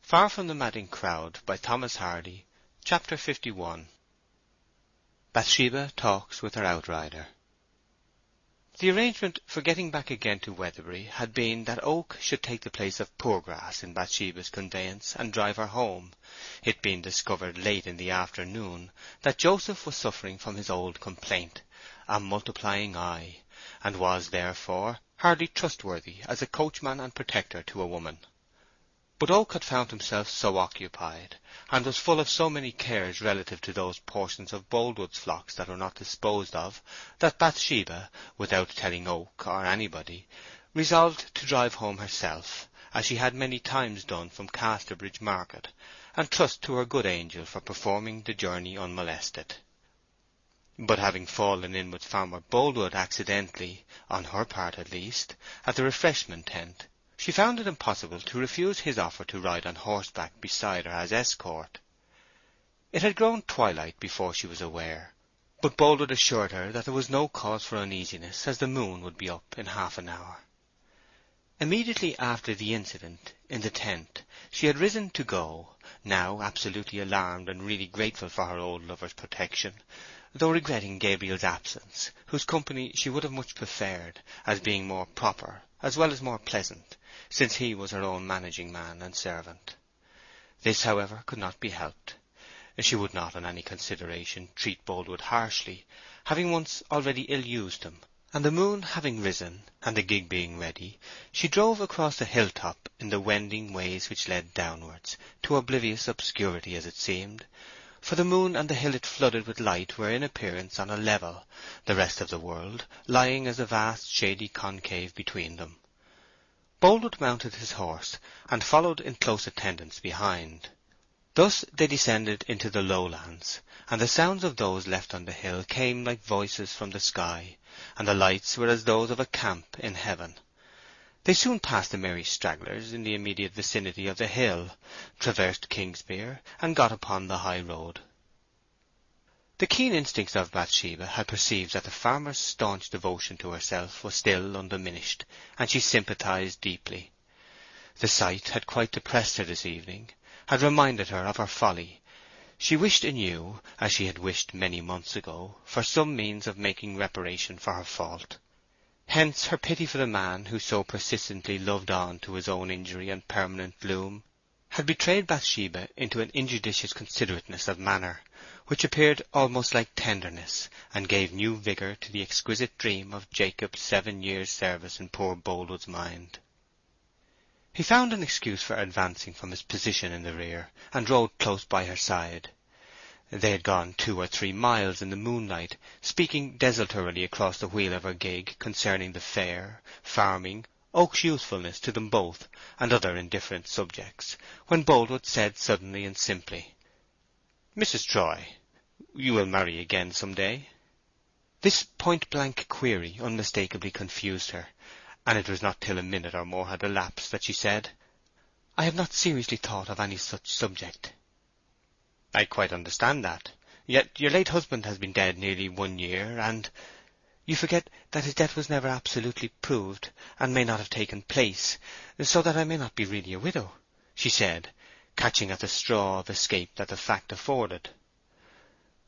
Far from the Madding Crowd by Thomas Hardy. Chapter 51. Bathsheba talks with her outrider. The arrangement for getting back again to Weatherbury had been that Oak should take the place of Poorgrass in Bathsheba's conveyance and drive her home, it being discovered late in the afternoon that Joseph was suffering from his old complaint, a multiplying eye, and was, therefore, hardly trustworthy as a coachman and protector to a woman. But Oak had found himself so occupied, and was full of so many cares relative to those portions of Boldwood's flocks that were not disposed of, that Bathsheba, without telling Oak or anybody, resolved to drive home herself, as she had many times done from Casterbridge market, and trust to her good angel for performing the journey unmolested. But having fallen in with Farmer Boldwood accidentally, on her part at least, at the refreshment tent, she found it impossible to refuse his offer to ride on horseback beside her as escort. It had grown twilight before she was aware, but Boldwood assured her that there was no cause for uneasiness, as the moon would be up in half an hour. Immediately after the incident in the tent she had risen to go, now absolutely alarmed and really grateful for her old lover's protection, though regretting Gabriel's absence, whose company she would have much preferred, as being more proper as well as more pleasant, since he was her own managing man and servant. This, however, could not be helped. She would not on any consideration treat Boldwood harshly, having once already ill-used him, and the moon having risen, and the gig being ready, she drove across the hilltop in the wending ways which led downwards, to oblivious obscurity as it seemed, for the moon and the hill it flooded with light were in appearance on a level, the rest of the world lying as a vast shady concave between them. Boldwood mounted his horse, and followed in close attendance behind. Thus they descended into the lowlands, and the sounds of those left on the hill came like voices from the sky, and the lights were as those of a camp in heaven. They soon passed the merry stragglers in the immediate vicinity of the hill, traversed Kingsbere, and got upon the high road. The keen instincts of Bathsheba had perceived that the farmer's staunch devotion to herself was still undiminished, and she sympathized deeply. The sight had quite depressed her this evening, had reminded her of her folly. She wished anew, as she had wished many months ago, for some means of making reparation for her fault. Hence her pity for the man who so persistently loved on to his own injury and permanent gloom had betrayed Bathsheba into an injudicious considerateness of manner, which appeared almost like tenderness, and gave new vigour to the exquisite dream of Jacob's 7 years' service in poor Boldwood's mind. He found an excuse for advancing from his position in the rear, and rode close by her side. They had gone 2 or 3 miles in the moonlight, speaking desultorily across the wheel of her gig concerning the fair, farming, Oak's usefulness to them both, and other indifferent subjects, when Boldwood said suddenly and simply, "Mrs. Troy, you will marry again some day?" This point-blank query unmistakably confused her, and it was not till a minute or more had elapsed that she said, "I have not seriously thought of any such subject." "I quite understand that. Yet your late husband has been dead nearly 1 year, and—" "You forget that his death was never absolutely proved, and may not have taken place, so that I may not be really a widow," she said, catching at the straw of escape that the fact afforded.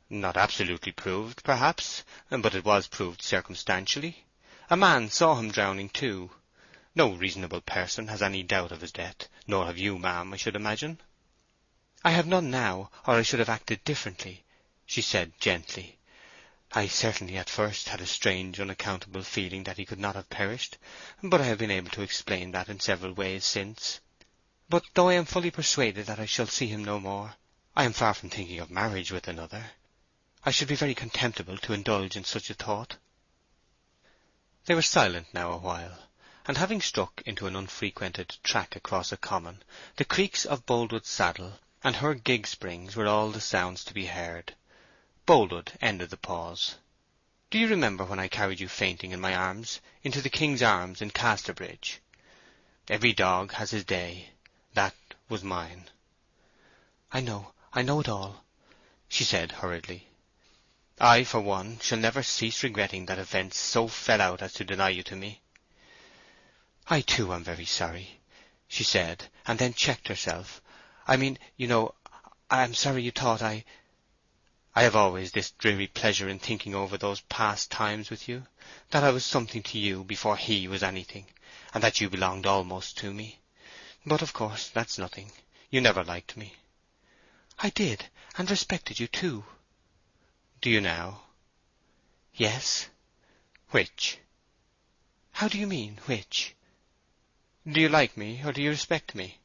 "Not absolutely proved, perhaps, but it was proved circumstantially. A man saw him drowning too. No reasonable person has any doubt of his death, nor have you, ma'am, I should imagine." "I have none now, or I should have acted differently," she said gently. "I certainly at first had a strange, unaccountable feeling that he could not have perished, but I have been able to explain that in several ways since. But though I am fully persuaded that I shall see him no more, I am far from thinking of marriage with another. I should be very contemptible to indulge in such a thought." They were silent now a while, and having struck into an unfrequented track across a common, the creaks of Boldwood's saddle and her gig springs were all the sounds to be heard. Boldwood ended the pause. "Do you remember when I carried you fainting in my arms into the King's Arms in Casterbridge? Every dog has his day. That was mine." I know it all," she said hurriedly. "I, for one, shall never cease regretting that events so fell out as to deny you to me." "I too am very sorry," she said, and then checked herself, I mean, I am sorry you thought I have always this dreary pleasure in thinking over those past times with you, that I was something to you before he was anything, and that you belonged almost to me. But of course that's nothing. You never liked me." "I did, and respected you too." "Do you now?" "Yes." "Which?" "How do you mean, which?" "Do you like me, or do you respect me?"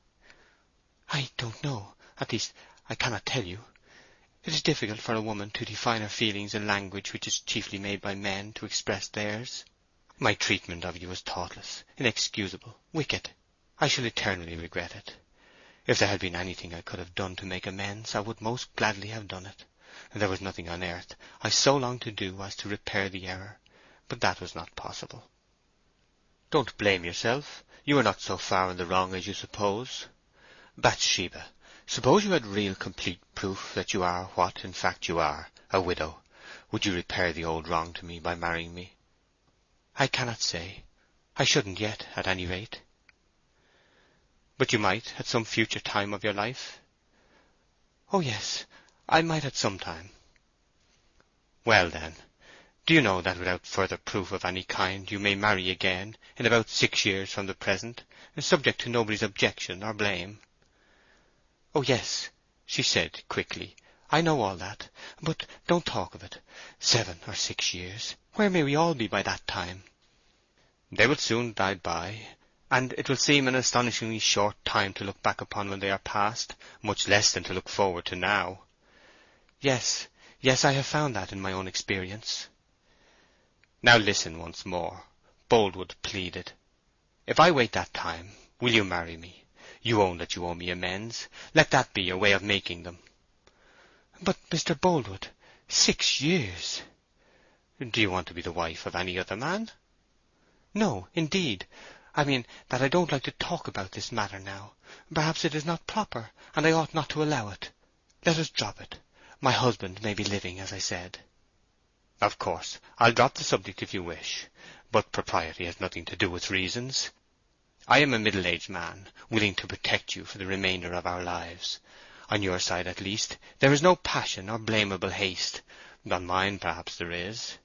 "I don't know. At least, I cannot tell you. It is difficult for a woman to define her feelings in language which is chiefly made by men to express theirs. My treatment of you was thoughtless, inexcusable, wicked. I shall eternally regret it. If there had been anything I could have done to make amends, I would most gladly have done it. There was nothing on earth I so longed to do as to repair the error, but that was not possible." "Don't blame yourself. You are not so far in the wrong as you suppose. Bathsheba, suppose you had real complete proof that you are what in fact you are, a widow. Would you repair the old wrong to me by marrying me?" "I cannot say. I shouldn't yet, at any rate." "But you might at some future time of your life?" "Oh yes, I might at some time." "Well then, do you know that without further proof of any kind you may marry again in about 6 years from the present, subject to nobody's objection or blame?" "Oh yes," she said quickly. "I know all that. But don't talk of it. 7 or 6 years. Where may we all be by that time?" "They will soon glide by, and it will seem an astonishingly short time to look back upon when they are past, much less than to look forward to now." "Yes, yes, I have found that in my own experience." "Now listen once more," Boldwood pleaded. "If I wait that time, will you marry me? You own that you owe me amends. Let that be your way of making them." "But, Mr. Boldwood, 6 years!" "Do you want to be the wife of any other man?" "No, indeed. I mean that I don't like to talk about this matter now. Perhaps it is not proper, and I ought not to allow it. Let us drop it. My husband may be living, as I said." "Of course, I'll drop the subject if you wish. But propriety has nothing to do with reasons. I am a middle-aged man, willing to protect you for the remainder of our lives. On your side, at least, there is no passion or blamable haste. On mine, perhaps, there is.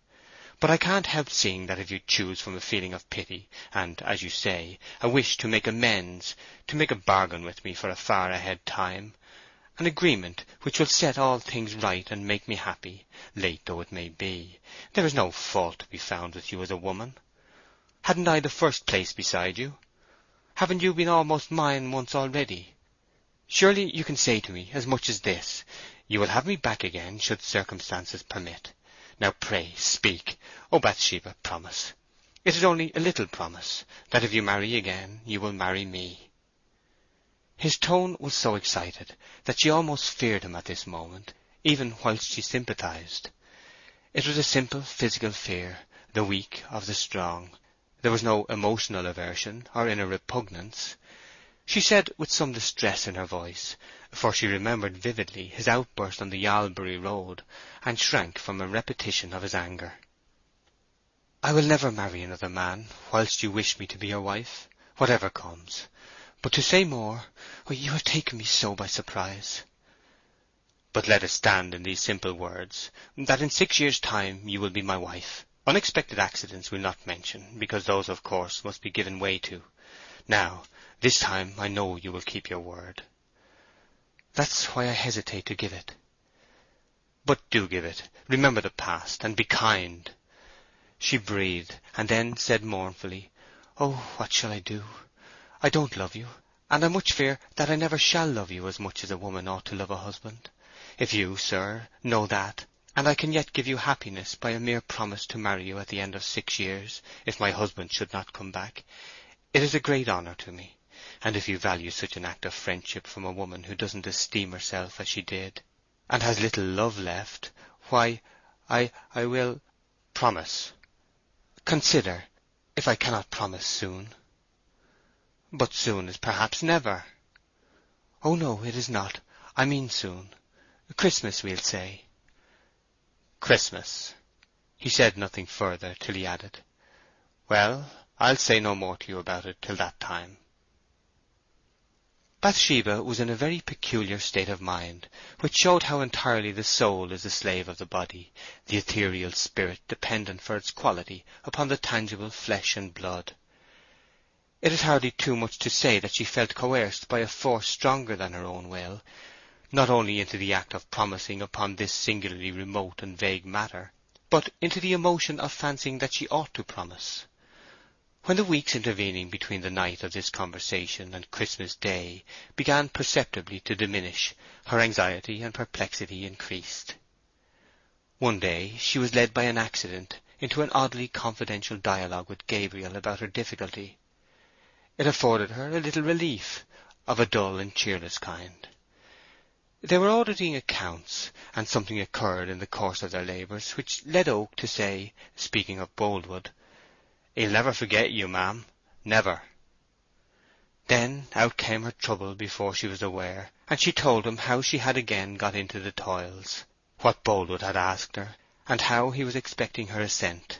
But I can't help seeing that if you choose from a feeling of pity, and, as you say, a wish to make amends, to make a bargain with me for a far-ahead time, an agreement which will set all things right and make me happy, late though it may be, there is no fault to be found with you as a woman. Hadn't I the first place beside you? Haven't you been almost mine once already? Surely you can say to me as much as this: you will have me back again should circumstances permit. Now pray speak. Oh, Bathsheba, promise. It is only a little promise, that if you marry again, you will marry me." His tone was so excited that she almost feared him at this moment, even whilst she sympathized. It was a simple physical fear, the weak of the strong. There was no emotional aversion or inner repugnance. She said with some distress in her voice, for she remembered vividly his outburst on the Yalbury Road, and shrank from a repetition of his anger. "I will never marry another man whilst you wish me to be your wife, whatever comes. But to say more, you have taken me so by surprise." "But let it stand in these simple words, that in 6 years' time you will be my wife. Unexpected accidents we'll not mention, because those, of course, must be given way to. Now, this time I know you will keep your word." "That's why I hesitate to give it." "But do give it. Remember the past, and be kind." She breathed, and then said mournfully, "Oh, what shall I do? I don't love you, and I much fear that I never shall love you as much as a woman ought to love a husband. If you, sir, know that, and I can yet give you happiness by a mere promise to marry you at the end of 6 years, if my husband should not come back, it is a great honour to me. And if you value such an act of friendship from a woman who doesn't esteem herself as she did, and has little love left, why, I will—" "Promise." "Consider, if I cannot promise soon." "But soon is perhaps never." "Oh no, it is not. I mean soon. Christmas, we'll say." "Christmas." He said nothing further till he added, "Well, I'll say no more to you about it till that time." Bathsheba was in a very peculiar state of mind, which showed how entirely the soul is the slave of the body, the ethereal spirit dependent for its quality upon the tangible flesh and blood. It is hardly too much to say that she felt coerced by a force stronger than her own will, not only into the act of promising upon this singularly remote and vague matter, but into the emotion of fancying that she ought to promise. When the weeks intervening between the night of this conversation and Christmas Day began perceptibly to diminish, her anxiety and perplexity increased. One day she was led by an accident into an oddly confidential dialogue with Gabriel about her difficulty. It afforded her a little relief, of a dull and cheerless kind. They were auditing accounts, and something occurred in the course of their labours which led Oak to say, speaking of Boldwood, "He'll never forget you, ma'am, never." Then out came her trouble before she was aware, and she told him how she had again got into the toils, what Boldwood had asked her, and how he was expecting her assent.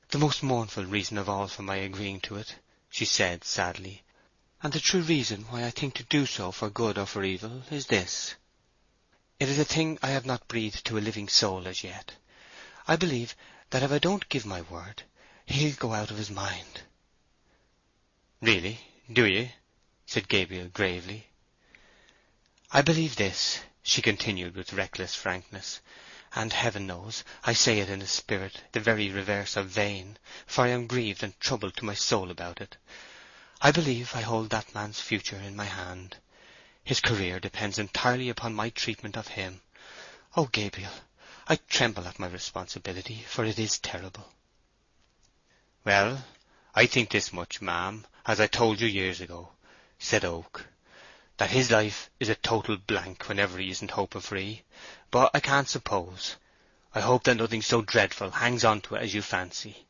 "The most mournful reason of all for my agreeing to it," she said sadly, "and the true reason why I think to do so for good or for evil, is this. It is a thing I have not breathed to a living soul as yet. I believe that if I don't give my word, he'll go out of his mind." "Really, do you?" said Gabriel gravely. "I believe this," she continued with reckless frankness, "and heaven knows I say it in a spirit the very reverse of vain, for I am grieved and troubled to my soul about it. I believe I hold that man's future in my hand. His career depends entirely upon my treatment of him. Oh, Gabriel, I tremble at my responsibility, for it is terrible." "Well, I think this much, ma'am, as I told you years ago," said Oak, "that his life is a total blank whenever he isn't hoping free. But I can't suppose. I hope that nothing so dreadful hangs on to it as you fancy.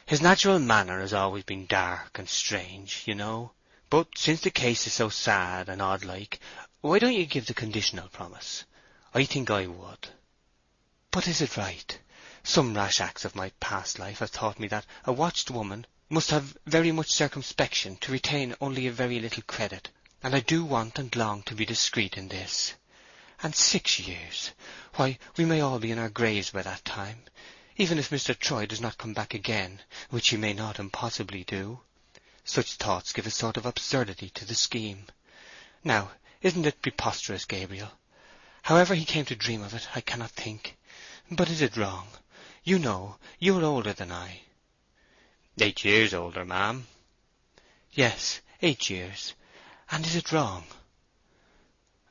His natural manner has always been dark and strange, you know. But since the case is so sad and odd-like, why don't you give the conditional promise? I think I would." "But is it right? Some rash acts of my past life have taught me that a watched woman must have very much circumspection to retain only a very little credit, and I do want and long to be discreet in this. And 6 years! Why, we may all be in our graves by that time, even if Mr. Troy does not come back again, which he may not impossibly do. Such thoughts give a sort of absurdity to the scheme. Now, isn't it preposterous, Gabriel? However he came to dream of it, I cannot think. But is it wrong? You know, you are older than I." "8 years older, ma'am." "Yes, 8 years. And is it wrong?"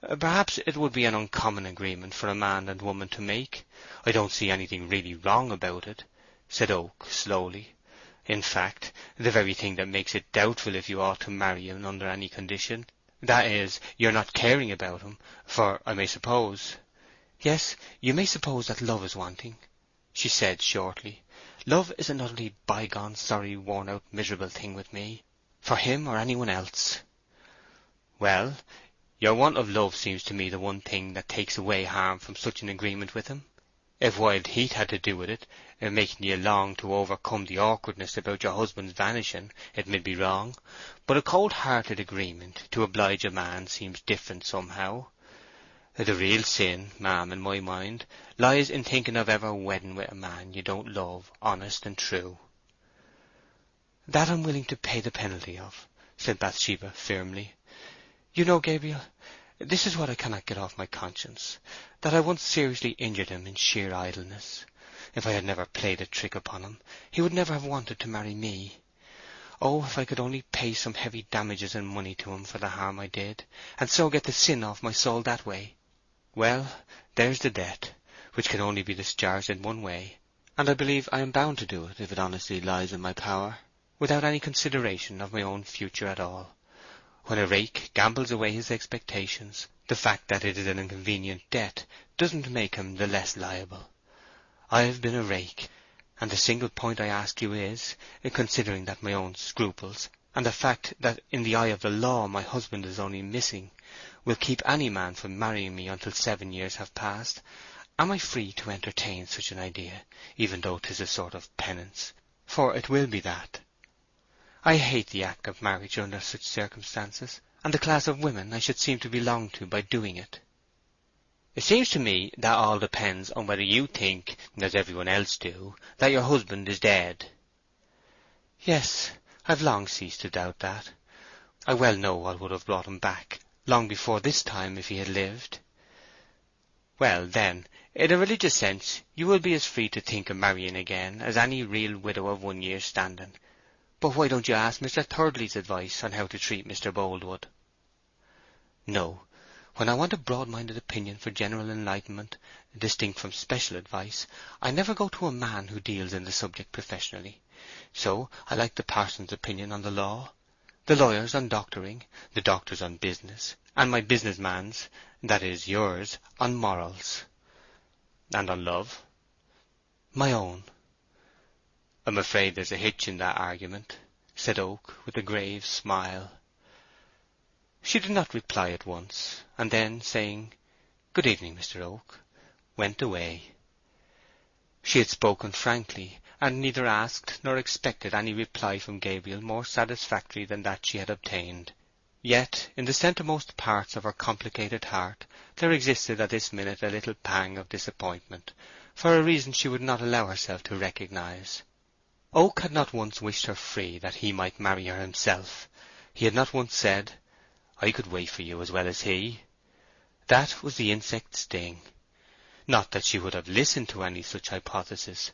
"Perhaps it would be an uncommon agreement for a man and woman to make. I don't see anything really wrong about it," said Oak slowly. "In fact, the very thing that makes it doubtful if you ought to marry him under any condition, that is, your not caring about him, for I may suppose—" "Yes, you may suppose that love is wanting," she said shortly. "Love is an utterly bygone, sorry, worn-out, miserable thing with me, for him or anyone else." "Well, your want of love seems to me the one thing that takes away harm from such an agreement with him. If wild heat had to do with it, making you long to overcome the awkwardness about your husband's vanishing, it may be wrong, but a cold-hearted agreement to oblige a man seems different somehow. The real sin, ma'am, in my mind, lies in thinking of ever wedding with a man you don't love, honest and true." "That I'm willing to pay the penalty of," said Bathsheba firmly. "You know, Gabriel, this is what I cannot get off my conscience, that I once seriously injured him in sheer idleness. If I had never played a trick upon him, he would never have wanted to marry me. Oh, if I could only pay some heavy damages in money to him for the harm I did, and so get the sin off my soul that way. Well, there's the debt, which can only be discharged in one way, and I believe I am bound to do it if it honestly lies in my power, without any consideration of my own future at all. When a rake gambles away his expectations, the fact that it is an inconvenient debt doesn't make him the less liable. I have been a rake, and the single point I ask you is, considering that my own scruples, and the fact that in the eye of the law my husband is only missing, will keep any man from marrying me until 7 years have passed, am I free to entertain such an idea, even though 'tis a sort of penance, for it will be that? I hate the act of marriage under such circumstances. and the class of women I should seem to belong to by doing it. It seems to me that all depends on whether you think, as everyone else do, that your husband is dead." "Yes, I've long ceased to doubt that. I well know what would have brought him back long before this time if he had lived." "Well, then, in a religious sense, you will be as free to think of marrying again as any real widow of 1 year's standing. But why don't you ask Mr. Thirdly's advice on how to treat Mr. Boldwood?" "No. When I want a broad-minded opinion for general enlightenment, distinct from special advice, I never go to a man who deals in the subject professionally. So I like the parson's opinion on the law, the lawyer's on doctoring, the doctor's on business, and my business man's, that is, yours, on morals." "And on love?" "My own." "I'm afraid there's a hitch in that argument," said Oak, with a grave smile. She did not reply at once, and then, saying, "Good evening, Mr. Oak," went away. She had spoken frankly, and neither asked nor expected any reply from Gabriel more satisfactory than that she had obtained. Yet in the centremost parts of her complicated heart there existed at this minute a little pang of disappointment, for a reason she would not allow herself to recognize. Oak had not once wished her free that he might marry her himself. He had not once said, "I could wait for you as well as he." That was the insect's sting. Not that she would have listened to any such hypothesis.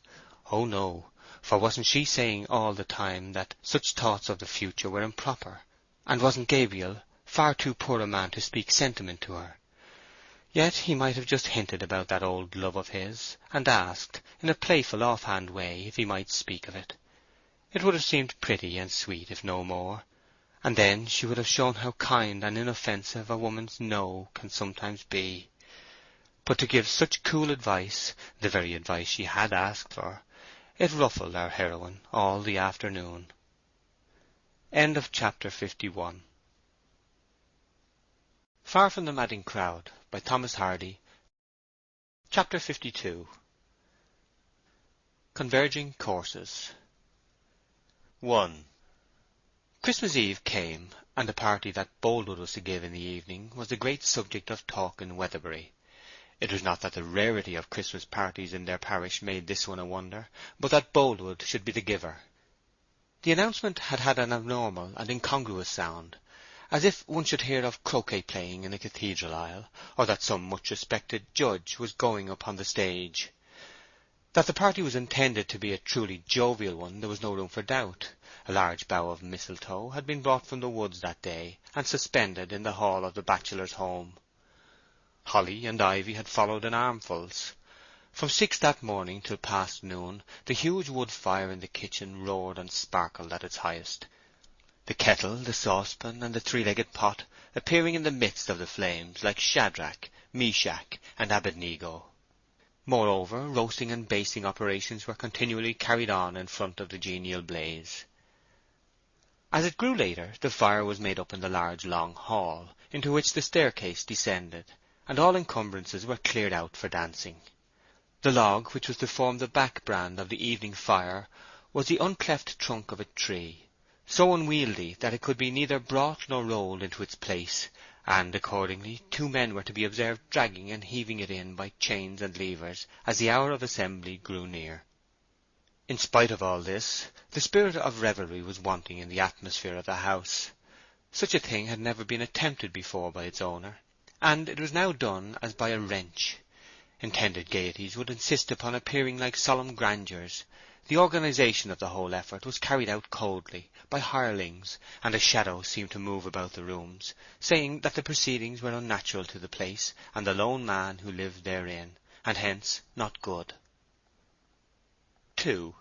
Oh no, for wasn't she saying all the time that such thoughts of the future were improper, and wasn't Gabriel far too poor a man to speak sentiment to her? Yet he might have just hinted about that old love of his, and asked, in a playful off-hand way, if he might speak of it. It would have seemed pretty and sweet, if no more, and then she would have shown how kind and inoffensive a woman's "no" can sometimes be. But to give such cool advice, the very advice she had asked for, it ruffled our heroine all the afternoon. End of chapter 51. Far from the Madding Crowd, by Thomas Hardy. Chapter 52. Converging Courses. 1. Christmas Eve came, and the party that Boldwood was to give in the evening was the great subject of talk in Weatherbury. It was not that the rarity of Christmas parties in their parish made this one a wonder, but that Boldwood should be the giver. The announcement had had an abnormal and incongruous sound, as if one should hear of croquet playing in a cathedral aisle, or that some much respected judge was going upon the stage. That the party was intended to be a truly jovial one there was no room for doubt. A large bough of mistletoe had been brought from the woods that day, and suspended in the hall of the bachelor's home. Holly and ivy had followed in armfuls. From 6 that morning till past noon the huge wood fire in the kitchen roared and sparkled at its highest, the kettle, the saucepan, and the 3-legged pot appearing in the midst of the flames like Shadrach, Meshach, and Abednego. Moreover, roasting and basting operations were continually carried on in front of the genial blaze. As it grew later, the fire was made up in the large long hall, into which the staircase descended, and all encumbrances were cleared out for dancing. The log which was to form the backbrand of the evening fire was the uncleft trunk of a tree, so unwieldy that it could be neither brought nor rolled into its place, and accordingly 2 men were to be observed dragging and heaving it in by chains and levers as the hour of assembly grew near. In spite of all this, the spirit of revelry was wanting in the atmosphere of the house. Such a thing had never been attempted before by its owner, and it was now done as by a wrench. Intended gaieties would insist upon appearing like solemn grandeurs. The organization of the whole effort was carried out coldly, by hirelings, and a shadow seemed to move about the rooms, saying that the proceedings were unnatural to the place and the lone man who lived therein, and hence not good. 2.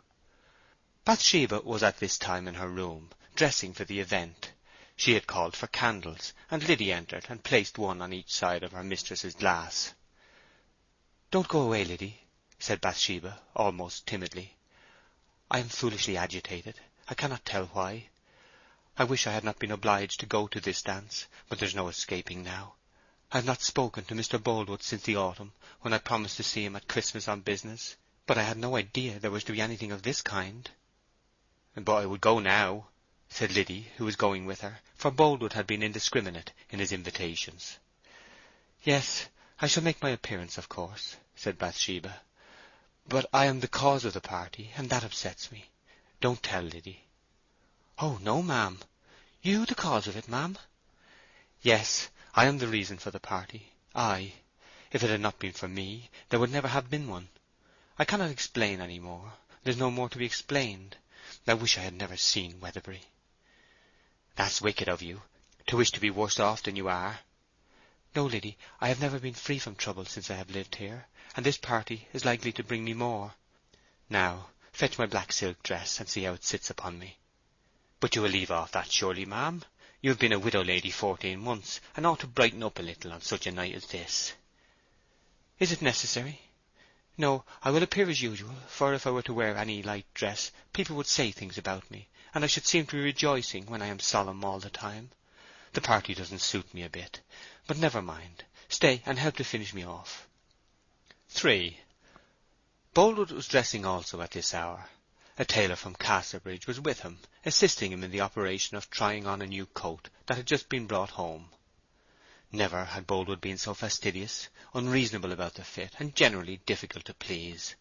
Bathsheba was at this time in her room, dressing for the event. She had called for candles, and Liddy entered and placed one on each side of her mistress's glass. "Don't go away, Liddy," said Bathsheba, almost timidly. "I am foolishly agitated. I cannot tell why. I wish I had not been obliged to go to this dance, but there's no escaping now. I have not spoken to Mr. Boldwood since the autumn, when I promised to see him at Christmas on business, but I had no idea there was to be anything of this kind." "But I would go now," said Liddy, who was going with her, for Boldwood had been indiscriminate in his invitations. "Yes, I shall make my appearance, of course," said Bathsheba. "But I am the cause of the party, and that upsets me. Don't tell Liddy." "Oh, no, ma'am. You the cause of it, ma'am?" "Yes, I am the reason for the party. If it had not been for me, there would never have been one. I cannot explain any more. There's no more to be explained. I wish I had never seen Weatherbury." "That's wicked of you, to wish to be worse off than you are." "No, Liddy, I have never been free from trouble since I have lived here, and this party is likely to bring me more. Now, fetch my black silk dress, and see how it sits upon me." "But you will leave off that, surely, ma'am? You have been a widow lady 14 months, and ought to brighten up a little on such a night as this." "Is it necessary? No, I will appear as usual, for if I were to wear any light dress, people would say things about me, and I should seem to be rejoicing when I am solemn all the time. The party doesn't suit me a bit, but never mind. Stay and help to finish me off." 3. Boldwood was dressing also at this hour. A tailor from Casterbridge was with him, assisting him in the operation of trying on a new coat that had just been brought home. Never had Boldwood been so fastidious, unreasonable about the fit, and generally difficult to please.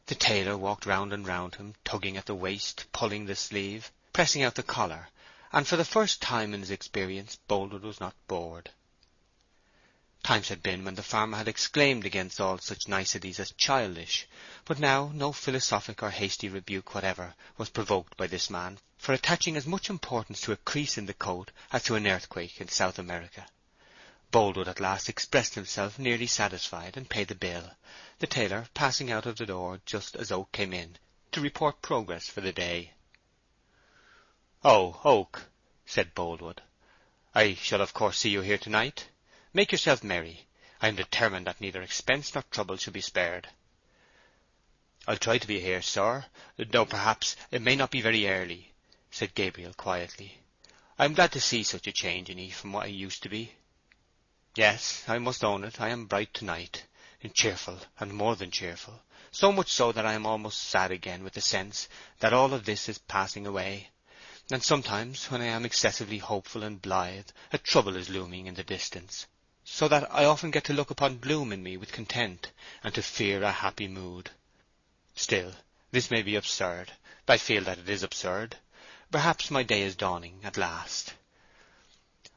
The tailor walked round and round him, tugging at the waist, pulling the sleeve, pressing out the collar, and for the first time in his experience Boldwood was not bored. Times had been when the farmer had exclaimed against all such niceties as childish, but now no philosophic or hasty rebuke whatever was provoked by this man for attaching as much importance to a crease in the coat as to an earthquake in South America. Boldwood at last expressed himself nearly satisfied, and paid the bill, the tailor passing out of the door just as Oak came in to report progress for the day. "Oh, Oak," said Boldwood, "I shall of course see you here tonight. Make yourself merry. I am determined that neither expense nor trouble shall be spared." "I'll try to be here, sir, though perhaps it may not be very early," said Gabriel quietly. "I am glad to see such a change in 'ee from what I used to be. Yes, I must own it, I am bright tonight, and cheerful, and more than cheerful, so much so that I am almost sad again with the sense that all of this is passing away. And sometimes, when I am excessively hopeful and blithe, a trouble is looming in the distance, so that I often get to look upon gloom in me with content, and to fear a happy mood. Still, this may be absurd. I feel that it is absurd. Perhaps my day is dawning at last.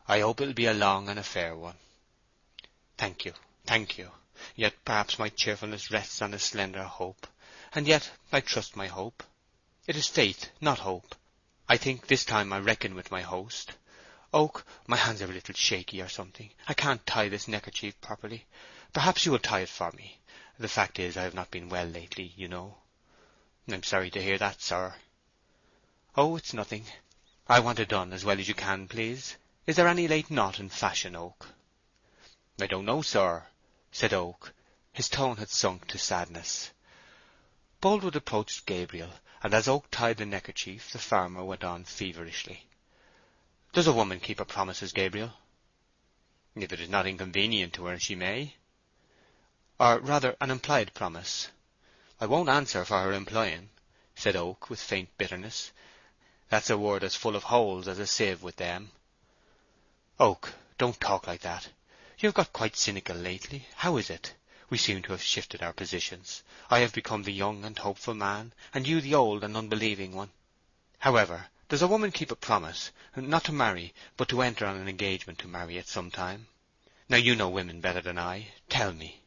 I hope it will be a long and a fair one. Thank you, thank you. Yet perhaps my cheerfulness rests on a slender hope, and yet I trust my hope. It is faith, not hope. I think this time I reckon with my host. Oak, my hands are a little shaky or something. I can't tie this neckerchief properly. Perhaps you will tie it for me. The fact is, I have not been well lately, you know." "I'm sorry to hear that, sir." "Oh, it's nothing. I want it done as well as you can, please. Is there any late knot in fashion, Oak?" "I don't know, sir," said Oak. His tone had sunk to sadness. Boldwood approached Gabriel, and as Oak tied the neckerchief, the farmer went on feverishly. "Does a woman keep her promises, Gabriel?" "If it is not inconvenient to her, she may." "Or rather an implied promise." "I won't answer for her implying," said Oak, with faint bitterness. "That's a word as full of holes as a sieve with them." "Oak, don't talk like that. You have got quite cynical lately. How is it? We seem to have shifted our positions. I have become the young and hopeful man, and you the old and unbelieving one. However, does a woman keep a promise, not to marry, but to enter on an engagement to marry at some time? Now you know women better than I. Tell me."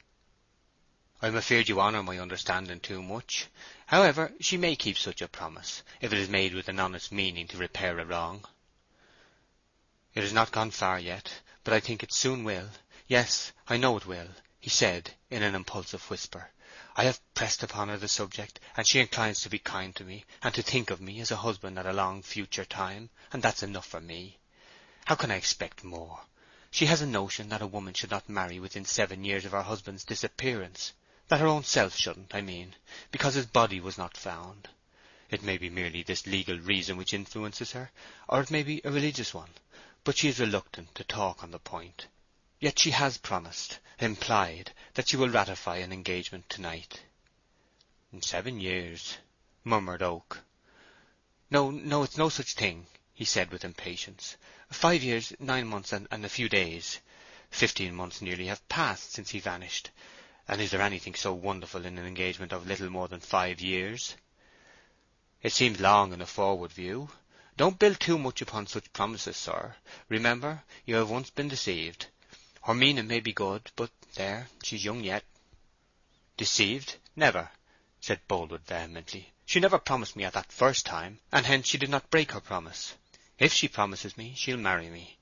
"I am afeard you honour my understanding too much. However, she may keep such a promise, if it is made with an honest meaning to repair a wrong." "It has not gone far yet, but I think it soon will. Yes, I know it will," he said, in an impulsive whisper. "I have pressed upon her the subject, and she inclines to be kind to me, and to think of me as a husband at a long future time, and that's enough for me. How can I expect more? She has a notion that a woman should not marry within 7 years of her husband's disappearance, that her own self shouldn't, I mean, because his body was not found. It may be merely this legal reason which influences her, or it may be a religious one, but she is reluctant to talk on the point. Yet she has promised, implied, that she will ratify an engagement tonight." "7 years," murmured Oak. "No, no, it's no such thing," he said with impatience. 5 years, 9 months, and a few days. 15 months nearly have passed since he vanished. And is there anything so wonderful in an engagement of little more than 5 years? It seems long in a forward view. Don't build too much upon such promises, sir. Remember, you have once been deceived. Her meaning may be good, but there, she's young yet. Deceived? Never, said Boldwood vehemently. She never promised me at that first time, and hence she did not break her promise. If she promises me, she'll marry me.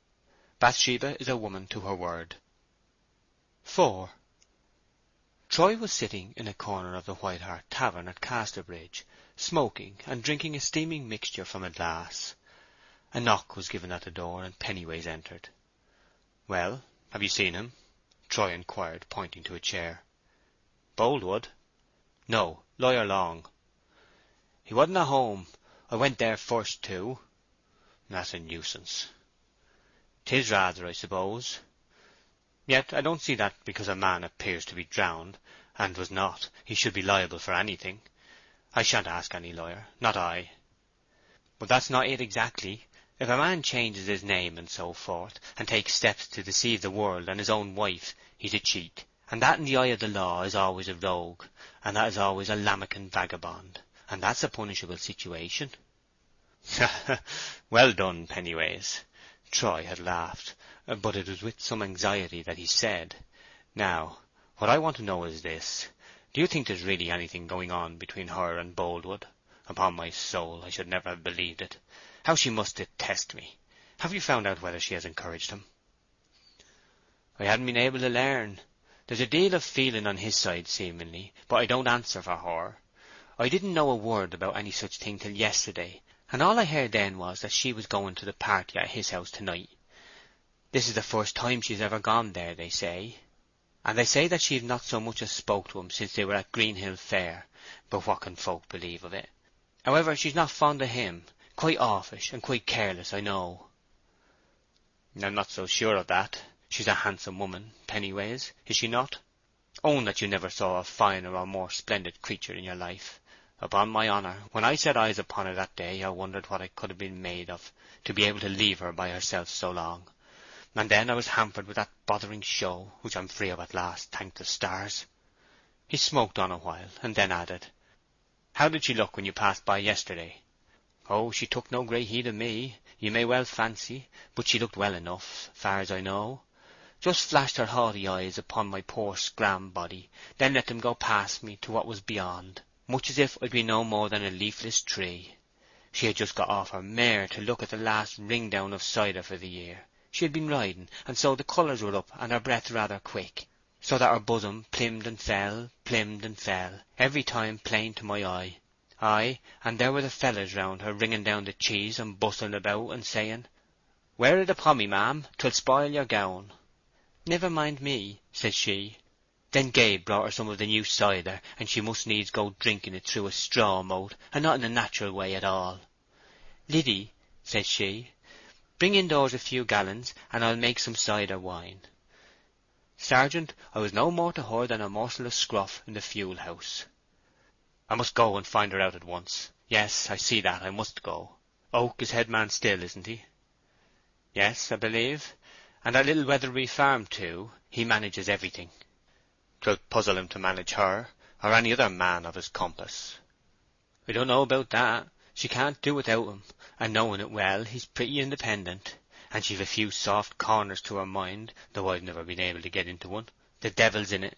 Bathsheba is a woman to her word. 4. Troy was sitting in a corner of the White Hart Tavern at Casterbridge, smoking and drinking a steaming mixture from a glass. A knock was given at the door, and Pennyways entered. "Well, have you seen him?" Troy inquired, pointing to a chair. "Boldwood?" "No, Lawyer Long." "He wasn't at home. I went there first, too." "That's a nuisance." "'Tis rather, I suppose. Yet I don't see that because a man appears to be drowned, and was not, he should be liable for anything. I shan't ask any lawyer, not I." "But that's not it exactly. If a man changes his name and so forth, and takes steps to deceive the world and his own wife, he's a cheat, and that in the eye of the law is always a rogue, and that is always a lammocken vagabond, and that's a punishable situation." "Well done, Pennyways." Troy had laughed, but it was with some anxiety that he said, "Now, what I want to know is this. Do you think there's really anything going on between her and Boldwood? Upon my soul, I should never have believed it. How she must detest me! Have you found out whether she has encouraged him?" "I haven't been able to learn. There's a deal of feeling on his side, seemingly, but I don't answer for her. I didn't know a word about any such thing till yesterday, and all I heard then was that she was going to the party at his house tonight. This is the first time she's ever gone there, they say. And they say that she've not so much as spoke to him since they were at Greenhill Fair, but what can folk believe of it? However, she's not fond of him, quite offish and quite careless, I know." "I'm not so sure of that. She's a handsome woman, Pennyways, is she not? Own that you never saw a finer or more splendid creature in your life. Upon my honour, when I set eyes upon her that day, I wondered what I could have been made of, to be able to leave her by herself so long. And then I was hampered with that bothering show, which I'm free of at last, thank the stars." He smoked on a while, and then added, "How did she look when you passed by yesterday?" "Oh, she took no great heed of me, you may well fancy, but she looked well enough, far as I know. Just flashed her haughty eyes upon my poor scram body, then let them go past me to what was beyond, much as if I'd been no more than a leafless tree. She had just got off her mare to look at the last ring down of cider for the year. She had been riding, and so the colours were up, and her breath rather quick, so that her bosom plimped and fell, every time plain to my eye. Aye, and there were the fellers round her ringing down the cheese and bustling about and saying, 'Wear it upon me, ma'am, 'twill spoil your gown.' 'Never mind me,' says she. Then Gabe brought her some of the new cider, and she must needs go drinking it through a straw moat, and not in a natural way at all. 'Liddy,' says she, 'bring indoors a few gallons, and I'll make some cider wine.' Sergeant, I was no more to her than a morsel of scruff in the fuel house. I must go and find her out at once. Yes, I see that, I must go. Oak is head man still, isn't he?" "Yes, I believe. And at Little Weatherbury Farm, too. He manages everything." "'Twill puzzle him to manage her, or any other man of his compass." "I don't know about that. She can't do without him, and knowing it well, he's pretty independent. And she've a few soft corners to her mind, though I've never been able to get into one. The devil's in it.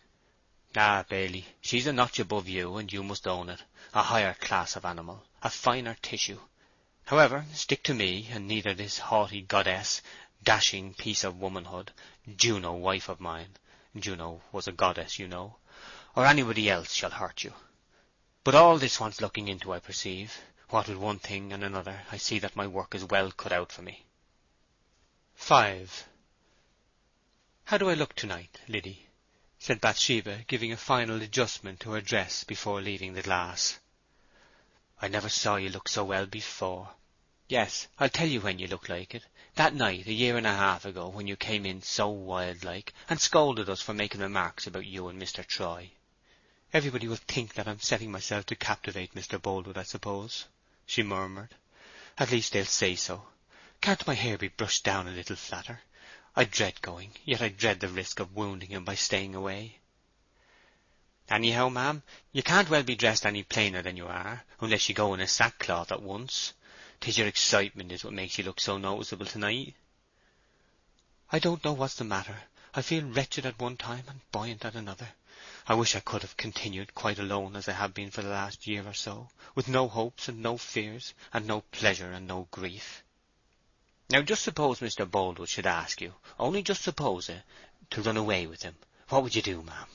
Ah, Bailey, she's a notch above you, and you must own it. A higher class of animal, a finer tissue. However, stick to me, and neither this haughty goddess, dashing piece of womanhood, Juno, wife of mine— Juno was a goddess, you know— or anybody else shall hurt you. But all this wants looking into, I perceive. What with one thing and another, I see that my work is well cut out for me." 5. "How do I look tonight, Liddy?" said Bathsheba, giving a final adjustment to her dress before leaving the glass. "I never saw you look so well before. Yes, I'll tell you when you look like it. That night, a year and a half ago, when you came in so wild-like, and scolded us for making remarks about you and Mr. Troy. Everybody will think that I'm setting myself to captivate Mr. Boldwood, I suppose," she murmured. "At least they'll say so. Can't my hair be brushed down a little flatter? I dread going, yet I dread the risk of wounding him by staying away. Anyhow, ma'am, you can't well be dressed any plainer than you are, unless you go in a sackcloth at once. 'Tis your excitement is what makes you look so noticeable tonight. I don't know what's the matter. I feel wretched at one time and buoyant at another. I wish I could have continued quite alone as I have been for the last year or so, with no hopes and no fears, and no pleasure and no grief. Now just suppose Mr. Boldwood should ask you, only just suppose it, to run away with him. What would you do, ma'am?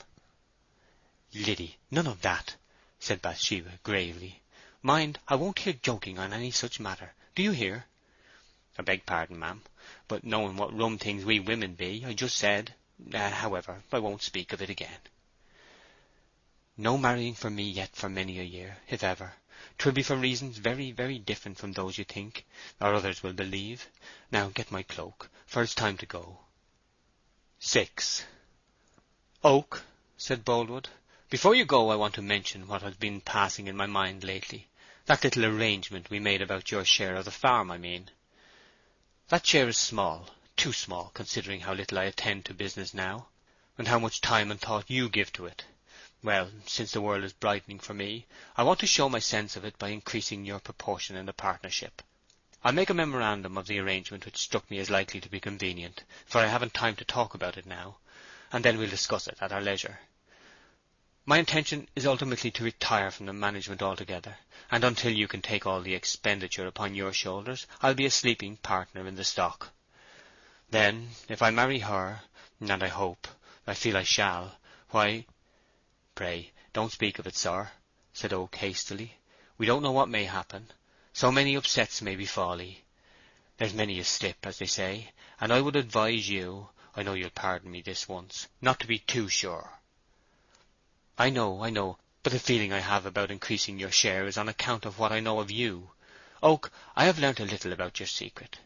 Liddy, none of that, said Bathsheba gravely. Mind, I won't hear joking on any such matter. Do you hear? I beg pardon, ma'am, but knowing what rum things we women be, I just said... however, I won't speak of it again. No marrying for me yet for many a year, if ever. 'Twill be for reasons very, very different from those you think, or others will believe. Now get my cloak, for it's time to go. 6. Oak, said Boldwood, before you go I want to mention what has been passing in my mind lately. That little arrangement we made about your share of the farm, I mean. That share is small, too small, considering how little I attend to business now, and how much time and thought you give to it. Well, since the world is brightening for me, I want to show my sense of it by increasing your proportion in the partnership. I'll make a memorandum of the arrangement which struck me as likely to be convenient, for I haven't time to talk about it now, and then we'll discuss it at our leisure. My intention is ultimately to retire from the management altogether, and until you can take all the expenditure upon your shoulders, I'll be a sleeping partner in the stock. Then, if I marry her, and I feel I shall, why... Pray, don't speak of it, sir, said Oak hastily. We don't know what may happen. So many upsets may befall 'ee. There's many a slip, as they say, and I would advise you, I know you'll pardon me this once, not to be too sure. I know, but the feeling I have about increasing your share is on account of what I know of you. Oak, I have learnt a little about your secret.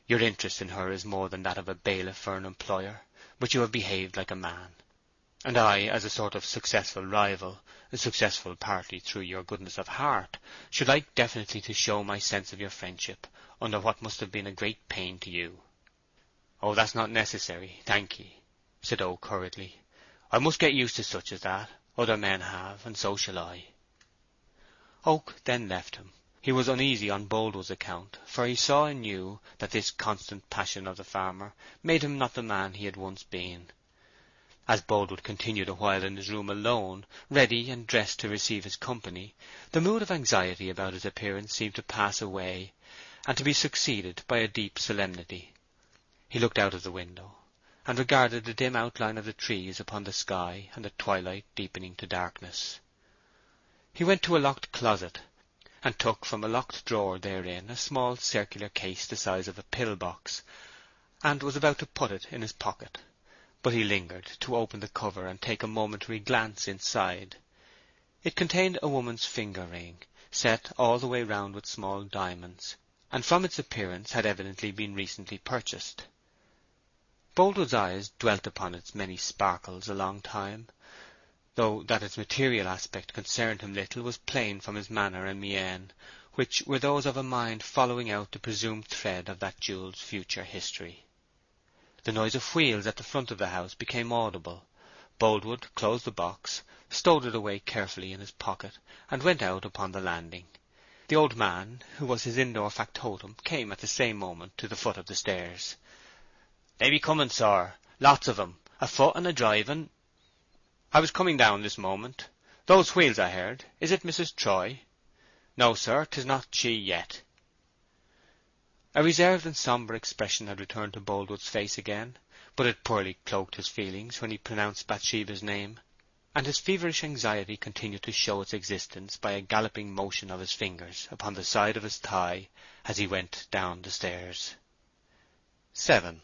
Your interest in her is more than that of a bailiff for an employer, but you have behaved like a man. And I, as a sort of successful rival, successful partly through your goodness of heart, should like definitely to show my sense of your friendship, under what must have been a great pain to you. Oh, that's not necessary, thank ye, said Oak hurriedly. I must get used to such as that. Other men have, and so shall I. Oak then left him. He was uneasy on Boldwood's account, for he saw and knew that this constant passion of the farmer made him not the man he had once been. As Boldwood continued a while in his room alone, ready and dressed to receive his company, the mood of anxiety about his appearance seemed to pass away, and to be succeeded by a deep solemnity. He looked out of the window, and regarded the dim outline of the trees upon the sky and the twilight deepening to darkness. He went to a locked closet, and took from a locked drawer therein a small circular case the size of a pill-box, and was about to put it in his pocket. But he lingered to open the cover and take a momentary glance inside. It contained a woman's finger-ring, set all the way round with small diamonds, and from its appearance had evidently been recently purchased. Boldwood's eyes dwelt upon its many sparkles a long time, though that its material aspect concerned him little was plain from his manner and mien, which were those of a mind following out the presumed thread of that jewel's future history. The noise of wheels at the front of the house became audible. Boldwood closed the box, stowed it away carefully in his pocket, and went out upon the landing. The old man, who was his indoor factotum, came at the same moment to the foot of the stairs. "They be coming, sir. Lots of 'em. Afoot and a-driving." "I was coming down this moment. Those wheels I heard. Is it Mrs. Troy?" "No, sir, 'tis not she yet." A reserved and sombre expression had returned to Boldwood's face again, but it poorly cloaked his feelings when he pronounced Bathsheba's name, and his feverish anxiety continued to show its existence by a galloping motion of his fingers upon the side of his thigh as he went down the stairs. 7.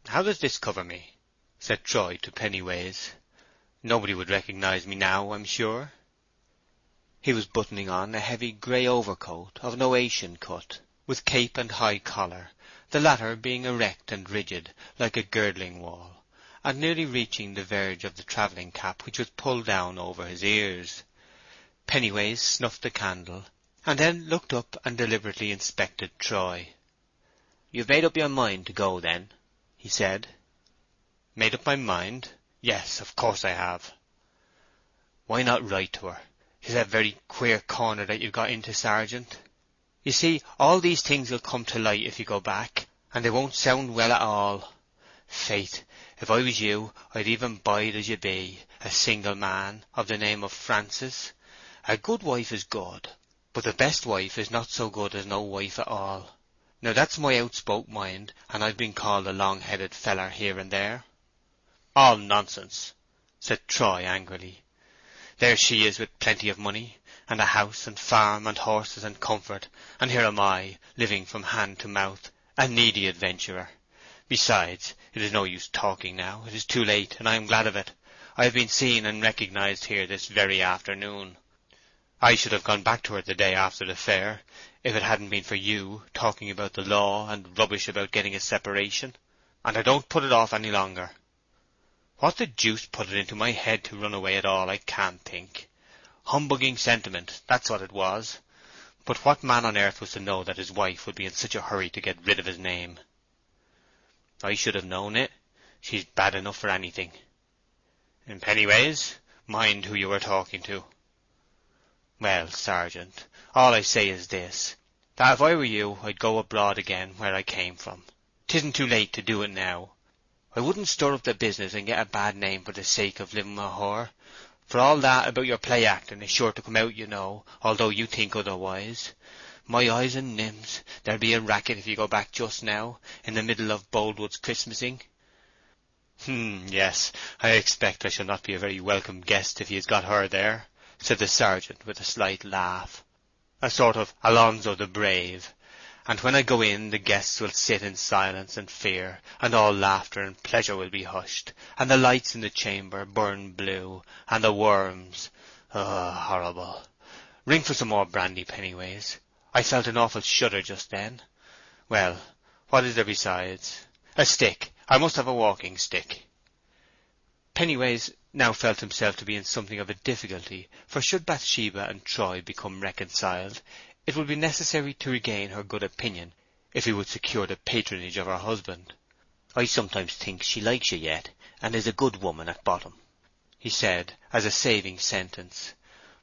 "How does this cover me?" said Troy to Pennyways. "Nobody would recognize me now, I'm sure." He was buttoning on a heavy grey overcoat of Noatian cut, with cape and high collar, the latter being erect and rigid like a girdling wall, and nearly reaching the verge of the travelling cap, which was pulled down over his ears. Pennyways snuffed the candle, and then looked up and deliberately inspected Troy. you've made up your mind to go then?" he said. Made up my mind? Yes, of course I have. "Why not write to her? 'Tis a very queer corner that you've got into, Sergeant. You see, all these things will come to light if you go back, and they won't sound well at all. Faith, if I was you, I'd even bide as you be, a single man, of the name of Francis. A good wife is good, but the best wife is not so good as no wife at all. Now that's my outspoke mind, and I've been called a long-headed feller here and there." All nonsense, said Troy angrily. "There she is with plenty of money, and a house and farm and horses and comfort, and here am I, living from hand to mouth, a needy adventurer. Besides, it is no use talking now. It is too late, and I am glad of it. I have been seen and recognized here this very afternoon. I should have gone back to her the day after the fair, if it hadn't been for you talking about the law and rubbish about getting a separation, and I don't put it off any longer. What the deuce put it into my head to run away at all, I can't think. Humbugging sentiment, that's what it was. But what man on earth was to know that his wife would be in such a hurry to get rid of his name? I should have known it. She's bad enough for anything. And Pennyways, mind who you were talking to." "Well, Sergeant, all I say is this, that if I were you I'd go abroad again where I came from. 'Tisn't too late to do it now. I wouldn't stir up the business and get a bad name for the sake of living with her, for all that about your play acting is sure to come out, you know, although you think otherwise. My eyes and nims, there'll be a racket if you go back just now, in the middle of Boldwood's Christmasing." Yes, I expect I shall not be a very welcome guest if he has got her there," said the sergeant with a slight laugh. "A sort of Alonzo the Brave. And when I go in, the guests will sit in silence and fear, and all laughter and pleasure will be hushed, and the lights in the chamber burn blue, and the worms— horrible! Ring for some more brandy, Pennyways. I felt an awful shudder just then. Well, what is there besides? A stick. I must have a walking stick." Pennyways now felt himself to be in something of a difficulty, for should Bathsheba and Troy become reconciled, it would be necessary to regain her good opinion if he would secure the patronage of her husband. "I sometimes think she likes you yet, and is a good woman at bottom," he said, as a saving sentence.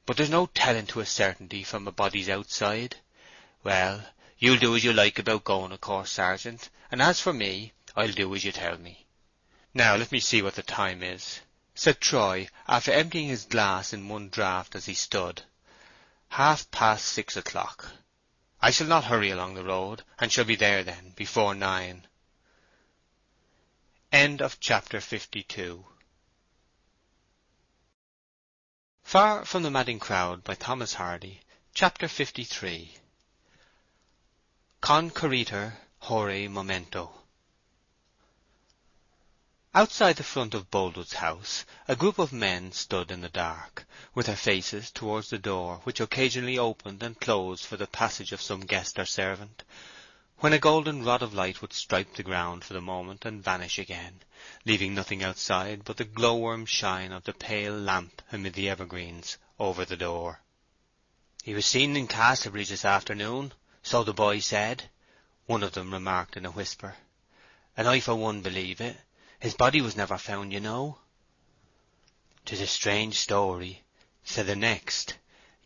"But there's no telling to a certainty from a body's outside. Well, you'll do as you like about going, of course, Sergeant, and as for me, I'll do as you tell me." "Now let me see what the time is," said Troy, after emptying his glass in one draught as he stood. 6:30. I shall not hurry along the road, and shall be there then, before 9. End of chapter 52. Far from the Madding Crowd by Thomas Hardy. Chapter 53. Concurritur hore momento. Outside the front of Boldwood's house, a group of men stood in the dark, with their faces towards the door, which occasionally opened and closed for the passage of some guest or servant, when a golden rod of light would stripe the ground for the moment and vanish again, leaving nothing outside but the glowworm shine of the pale lamp amid the evergreens over the door. "He was seen in Casterbridge this afternoon, so the boy said," one of them remarked in a whisper. "And I for one believe it. His body was never found, you know." "'Tis a strange story," said the next.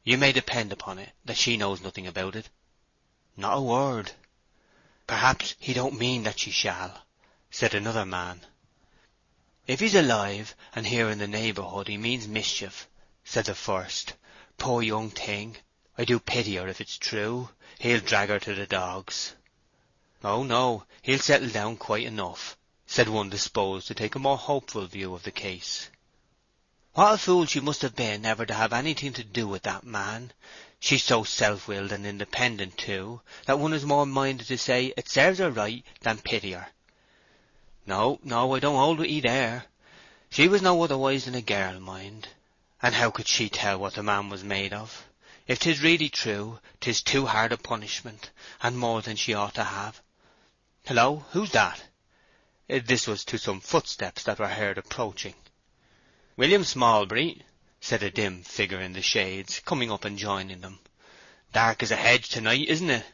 "You may depend upon it that she knows nothing about it." "Not a word." "Perhaps he don't mean that she shall," said another man. "If he's alive and here in the neighbourhood he means mischief," said the first. "Poor young thing, I do pity her if it's true. He'll drag her to the dogs." "Oh no, he'll settle down quite enough," said one disposed to take a more hopeful view of the case. "What a fool she must have been ever to have anything to do with that man. She's so self-willed and independent, too, that one is more minded to say it serves her right than pity her. No, I don't hold with 'ee there. She was no otherwise than a girl, mind. And how could she tell what the man was made of? If 'tis really true, 'tis too hard a punishment, and more than she ought to have. Hello, who's that?" This was to some footsteps that were heard approaching. "William Smallbury," said a dim figure in the shades, coming up and joining them. "Dark as a hedge to-night, isn't it?"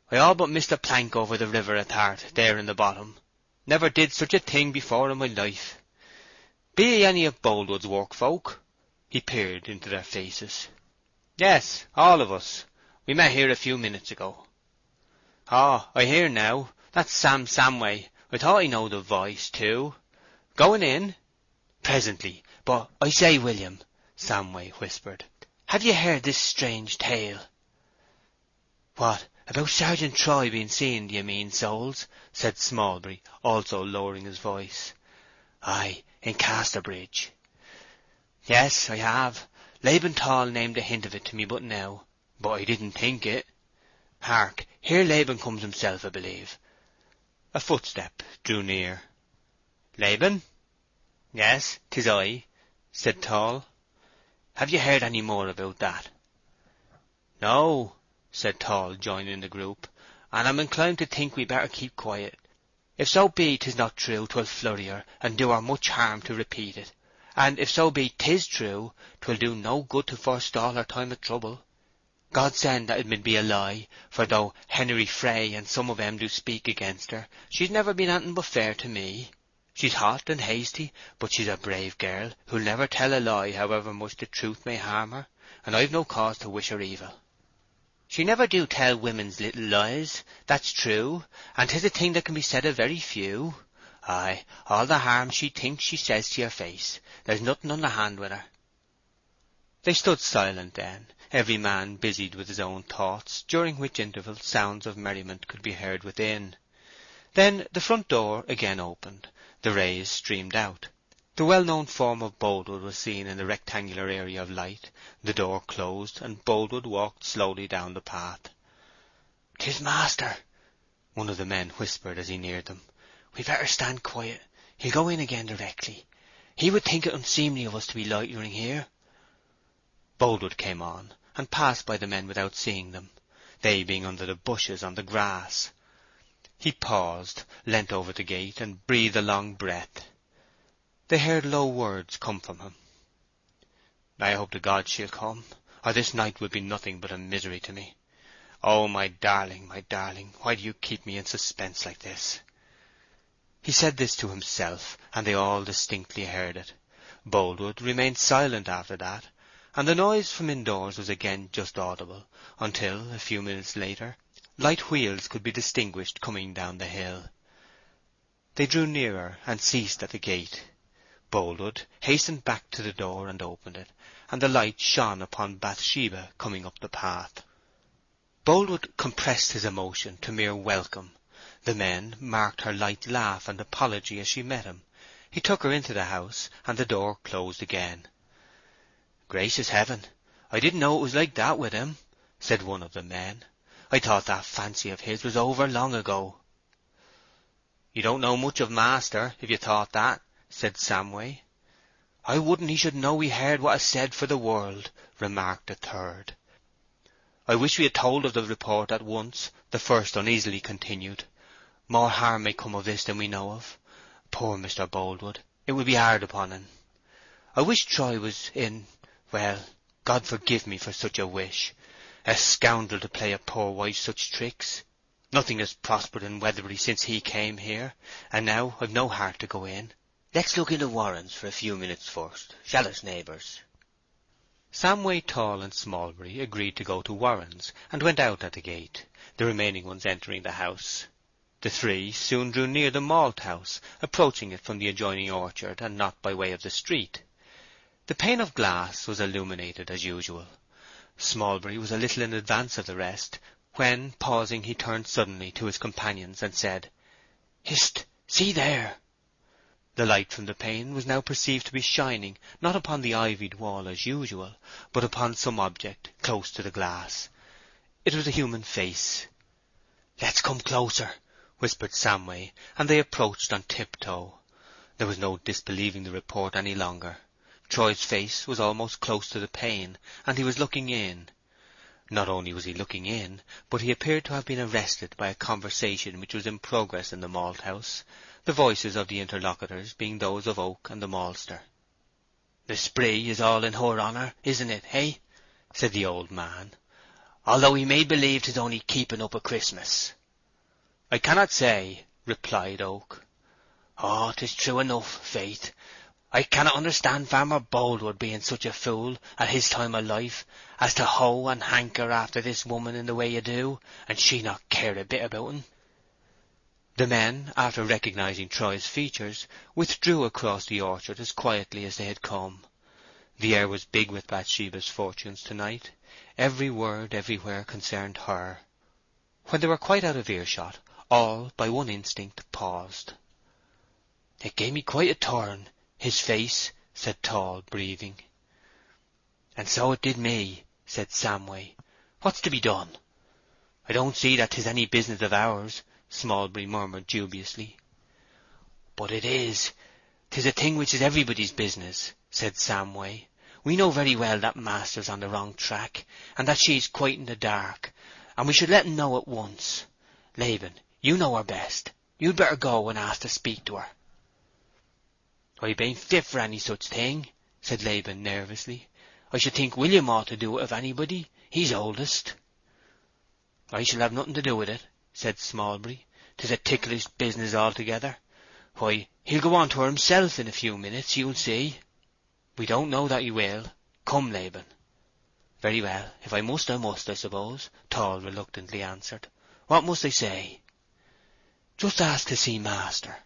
I all but missed a plank over the river athart, there in the bottom. Never did such a thing before in my life. Be ye any of Boldwood's work folk?" He peered into their faces. "Yes, all of us. We met here a few minutes ago." "Oh, I hear now. That's Sam Samway. I thought I knowed the voice, too. Going in?" "Presently. But I say, William," Samway whispered, "have you heard this strange tale?" "What, about Sergeant Troy being seen, do you mean, souls?" said Smallbury, also lowering his voice. "Aye, in Casterbridge." "Yes, I have. Laban Tall named a hint of it to me but now, but I didn't think it. Hark, here Laban comes himself, I believe." A footstep drew near. "Laban?" "Yes, 'tis I," said Tall. "Have you heard any more about that?" "No," said Tall, joining the group, "and I'm inclined to think we better keep quiet. If so be 'tis not true, 'twill flurry her, and do her much harm to repeat it. And if so be 'tis true, 'twill do no good to forestall her time of trouble. God send that it mid be a lie, for though Henry Frey and some of 'em do speak against her, she's never been anything but fair to me. She's hot and hasty, but she's a brave girl, who'll never tell a lie, however much the truth may harm her, and I've no cause to wish her evil. She never do tell women's little lies, that's true, and 'tis a thing that can be said of very few. Aye, all the harm she thinks she says to your face. There's nothing underhand with her." They stood silent then, every man busied with his own thoughts, during which interval sounds of merriment could be heard within. Then the front door again opened, the rays streamed out. The well-known form of Boldwood was seen in the rectangular area of light, the door closed, and Boldwood walked slowly down the path. "'Tis master," one of the men whispered as he neared them. "We'd better stand quiet. He'll go in again directly. He would think it unseemly of us to be loitering here." Boldwood came on, and passed by the men without seeing them, they being under the bushes on the grass. He paused, leant over the gate, and breathed a long breath. They heard low words come from him. "I hope to God she'll come, or this night will be nothing but a misery to me. Oh, my darling, why do you keep me in suspense like this?" He said this to himself, and they all distinctly heard it. Boldwood remained silent after that, and the noise from indoors was again just audible, until, a few minutes later, light wheels could be distinguished coming down the hill. They drew nearer and ceased at the gate. Boldwood hastened back to the door and opened it, and the light shone upon Bathsheba coming up the path. Boldwood compressed his emotion to mere welcome. The men marked her light laugh and apology as she met him. He took her into the house, and the door closed again. "Gracious heaven, I didn't know it was like that with him," said one of the men. "I thought that fancy of his was over long ago." "You don't know much of master, if you thought that," said Samway. "I wouldn't he should know we heard what is said for the world," remarked a third. "I wish we had told of the report at once," the first uneasily continued. "More harm may come of this than we know of. Poor Mr. Boldwood, it will be hard upon him. I wish Troy was in—well, God forgive me for such a wish. A scoundrel to play a poor wife such tricks. Nothing has prospered in Weatherbury since he came here, and now I've no heart to go in. Let's look into Warren's for a few minutes first, shall us, neighbours?" Samway, Tall, and Smallbury agreed to go to Warren's, and went out at the gate, the remaining ones entering the house. The three soon drew near the malt house, approaching it from the adjoining orchard, and not by way of the street. The pane of glass was illuminated as usual. Smallbury was a little in advance of the rest, when, pausing, he turned suddenly to his companions and said, "Hist! See there!" The light from the pane was now perceived to be shining, not upon the ivied wall as usual, but upon some object close to the glass. It was a human face. "Let's come closer," whispered Samway, and they approached on tiptoe. There was no disbelieving the report any longer. Troy's face was almost close to the pane, and he was looking in. Not only was he looking in, but he appeared to have been arrested by a conversation which was in progress in the malt-house, the voices of the interlocutors being those of Oak and the maltster. "The spree is all in her honour, isn't it, eh?" said the old man. although he made believe 'tis only keeping up a Christmas." "I cannot say," replied Oak. "Oh, 'tis true enough, faith. I cannot understand Farmer Boldwood being such a fool at his time of life as to hoe and hanker after this woman in the way you do, and she not care a bit about un." The men, after recognizing Troy's features, withdrew across the orchard as quietly as they had come. The air was big with Bathsheba's fortunes tonight. Every word everywhere concerned her. When they were quite out of earshot, all, by one instinct, paused. "It gave me quite a turn, his face," said Tall, breathing. "And so it did me," said Samway. "What's to be done?" "I don't see that 'tis any business of ours," Smallbury murmured dubiously. "But it is. 'Tis a thing which is everybody's business," said Samway. "We know very well that Master's on the wrong track, and that she's quite in the dark, and we should let 'en know at once. Laban, you know her best. You'd better go and ask to speak to her." "I bain't fit for any such thing," said Laban nervously. "I should think William ought to do it, if anybody. He's oldest." "I shall have nothing to do with it," said Smallbury. "'Tis a ticklish business altogether. Why, he'll go on to her himself in a few minutes, you'll see." "We don't know that he will. Come, Laban." "Very well. If I must, I must, I suppose," Tall reluctantly answered. "What must I say?" "Just ask to see Master."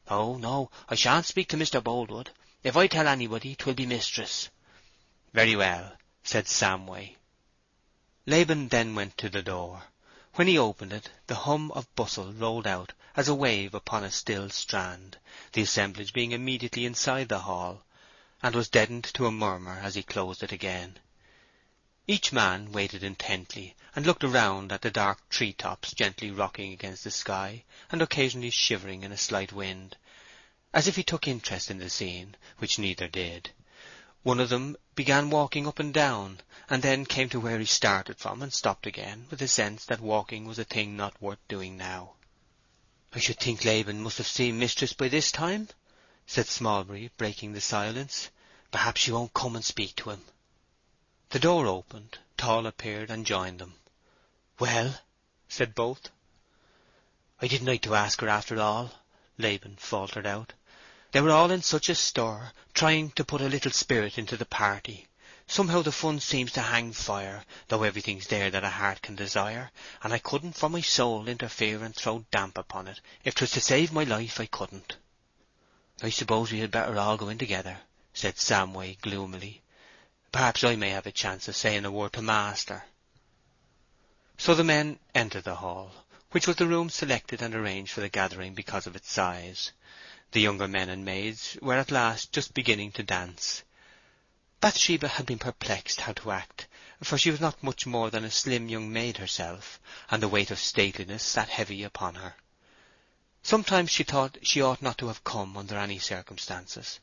"Oh, no, I shan't speak to Mr. Boldwood. If I tell anybody, 'twill be Mistress." "Very well," said Samway. Laban then went to the door. When he opened it, the hum of bustle rolled out as a wave upon a still strand, the assemblage being immediately inside the hall, and was deadened to a murmur as he closed it again. Each man waited intently, and looked around at the dark tree-tops gently rocking against the sky, and occasionally shivering in a slight wind, as if he took interest in the scene, which neither did. One of them began walking up and down, and then came to where he started from and stopped again, with a sense that walking was a thing not worth doing now. "I should think Laban must have seen Mistress by this time," said Smallbury, breaking the silence. "Perhaps she won't come and speak to him." The door opened. Tall appeared and joined them. "Well?" said both. "I didn't like to ask her after all," Laban faltered out. "They were all in such a stir, trying to put a little spirit into the party. Somehow the fun seems to hang fire, though everything's there that a heart can desire, and I couldn't for my soul interfere and throw damp upon it. If 'twas to save my life, I couldn't." "I suppose we had better all go in together," said Samway gloomily. "Perhaps I may have a chance of saying a word to Master." So the men entered the hall, which was the room selected and arranged for the gathering because of its size. The younger men and maids were at last just beginning to dance. Bathsheba had been perplexed how to act, for she was not much more than a slim young maid herself, and the weight of stateliness sat heavy upon her. Sometimes she thought she ought not to have come under any circumstances.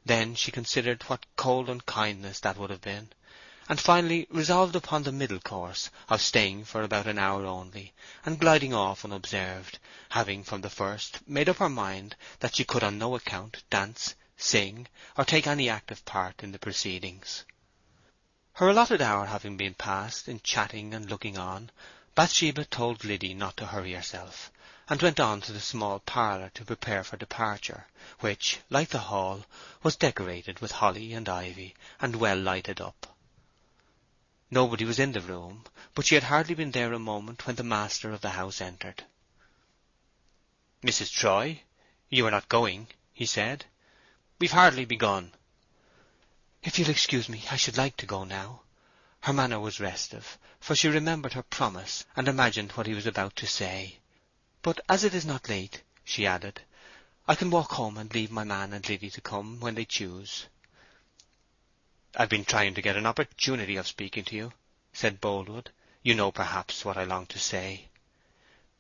Then she considered what cold unkindness that would have been, and finally resolved upon the middle course of staying for about an hour only, and gliding off unobserved, having from the first made up her mind that she could on no account dance, sing, or take any active part in the proceedings. Her allotted hour having been passed in chatting and looking on, Bathsheba told Liddy not to hurry herself, and went on to the small parlour to prepare for departure, which, like the hall, was decorated with holly and ivy, and well lighted up. Nobody was in the room, but she had hardly been there a moment when the master of the house entered. "Mrs. Troy, you are not going?" he said. "We've hardly begun." "If you'll excuse me, I should like to go now." Her manner was restive, for she remembered her promise, and imagined what he was about to say. "But as it is not late," she added, "I can walk home and leave my man and Liddy to come when they choose." "I've been trying to get an opportunity of speaking to you," said Boldwood. "You know perhaps what I long to say."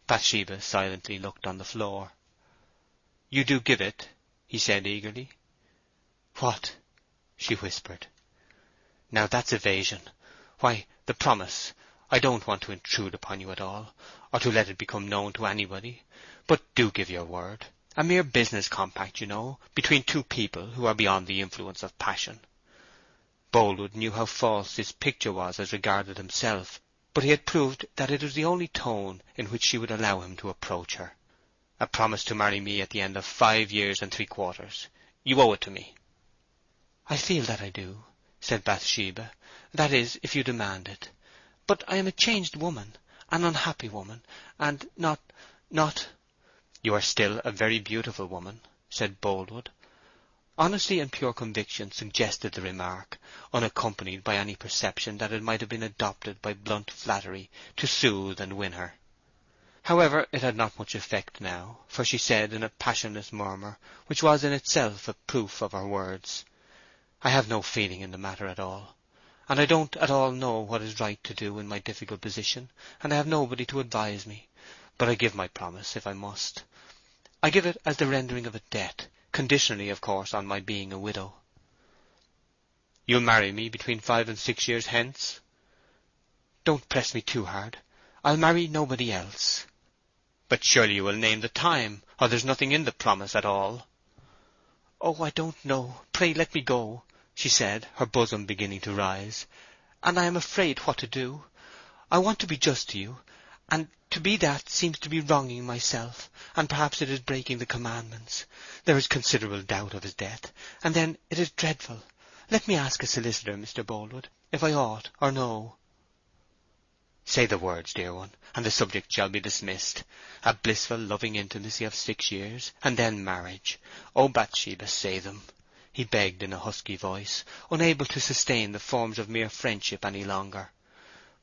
Bathsheba silently looked on the floor. "You do give it?" he said eagerly. "What?" she whispered. "Now that's evasion. Why, the promise. I don't want to intrude upon you at all, or to let it become known to anybody. But do give your word. A mere business compact, you know, between two people who are beyond the influence of passion." Boldwood knew how false this picture was as regarded himself, but he had proved that it was the only tone in which she would allow him to approach her. "A promise to marry me at the end of 5 years and 3/4. You owe it to me." "I feel that I do," said Bathsheba. "That is, if you demand it. But I am a changed woman, an unhappy woman, and not—" "You are still a very beautiful woman," said Boldwood. Honesty and pure conviction suggested the remark, unaccompanied by any perception that it might have been adopted by blunt flattery to soothe and win her. However, it had not much effect now, for she said in a passionless murmur, which was in itself a proof of her words, "I have no feeling in the matter at all, and I don't at all know what is right to do in my difficult position, and I have nobody to advise me. But I give my promise, if I must. I give it as the rendering of a debt, conditionally, of course, on my being a widow." "You'll marry me between 5 and 6 years hence?" "Don't press me too hard. I'll marry nobody else." "But surely you will name the time, or there's nothing in the promise at all." "Oh, I don't know. Pray let me go," she said, her bosom beginning to rise. "And I am afraid what to do. I want to be just to you, and to be that seems to be wronging myself, and perhaps it is breaking the commandments. There is considerable doubt of his death, and then it is dreadful. Let me ask a solicitor, Mr. Boldwood, if I ought or no." "Say the words, dear one, and the subject shall be dismissed. A blissful, loving intimacy of 6 years, and then marriage. Oh, Bathsheba, say them," he begged in a husky voice, unable to sustain the forms of mere friendship any longer.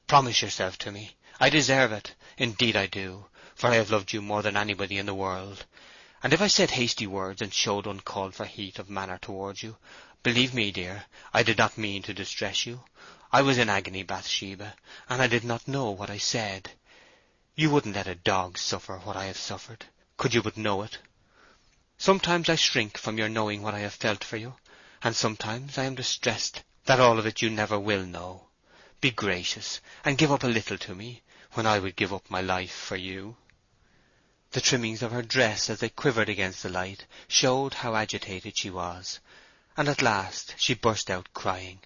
"Promise yourself to me. I deserve it, indeed I do, for I have loved you more than anybody in the world. And if I said hasty words and showed uncalled for heat of manner towards you, believe me, dear, I did not mean to distress you. I was in agony, Bathsheba, and I did not know what I said. You wouldn't let a dog suffer what I have suffered, could you but know it. Sometimes I shrink from your knowing what I have felt for you, and sometimes I am distressed that all of it you never will know. Be gracious, and give up a little to me, when I would give up my life for you." The trimmings of her dress, as they quivered against the light, showed how agitated she was, and at last she burst out crying.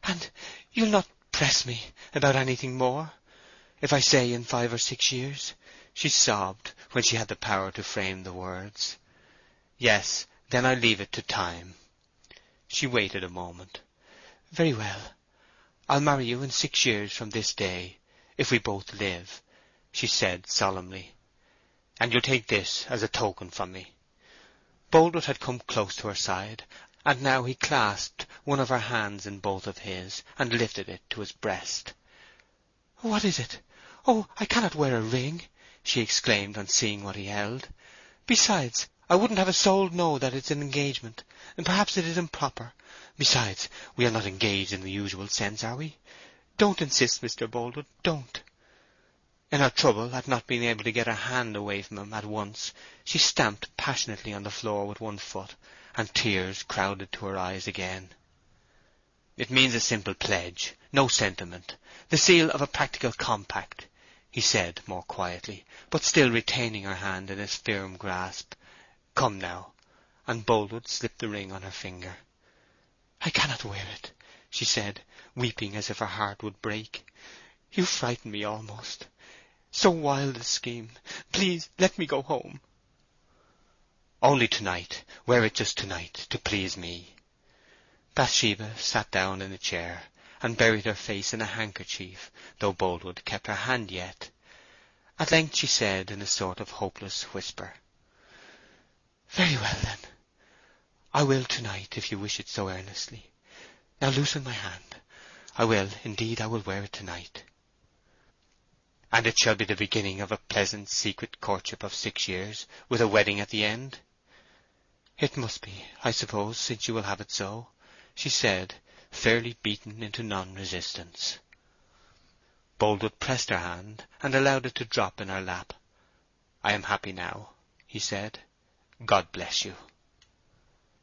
"And you'll not press me about anything more, if I say in 5 or 6 years?" she sobbed, when she had the power to frame the words. "Yes, then I leave it to time." She waited a moment. "Very well. I'll marry you in 6 years from this day, if we both live," she said solemnly. "And you'll take this as a token from me." Boldwood had come close to her side, and now he clasped one of her hands in both of his, and lifted it to his breast. "What is it? Oh, I cannot wear a ring!" she exclaimed on seeing what he held. "Besides, I wouldn't have a soul know that it's an engagement, and perhaps it is improper. Besides, we are not engaged in the usual sense, are we? Don't insist, Mr. Boldwood, don't." In her trouble at not being able to get her hand away from him at once, she stamped passionately on the floor with one foot, and tears crowded to her eyes again. "It means a simple pledge, no sentiment, the seal of a practical compact," he said more quietly, but still retaining her hand in his firm grasp. "Come now," and Boldwood slipped the ring on her finger. "I cannot wear it," she said, weeping as if her heart would break. "You frighten me almost. So wild a scheme. Please let me go home." "Only tonight. Wear it just tonight, to please me." Bathsheba sat down in a chair, and buried her face in a handkerchief, though Boldwood kept her hand yet. At length she said in a sort of hopeless whisper, "Very well, then. I will tonight, if you wish it so earnestly. Now loosen my hand. I will, indeed I will wear it tonight." "And it shall be the beginning of a pleasant secret courtship of 6 years, with a wedding at the end?" "It must be, I suppose, since you will have it so," she said, fairly beaten into non-resistance. Boldwood pressed her hand, and allowed it to drop in her lap. "I am happy now," he said. "God bless you."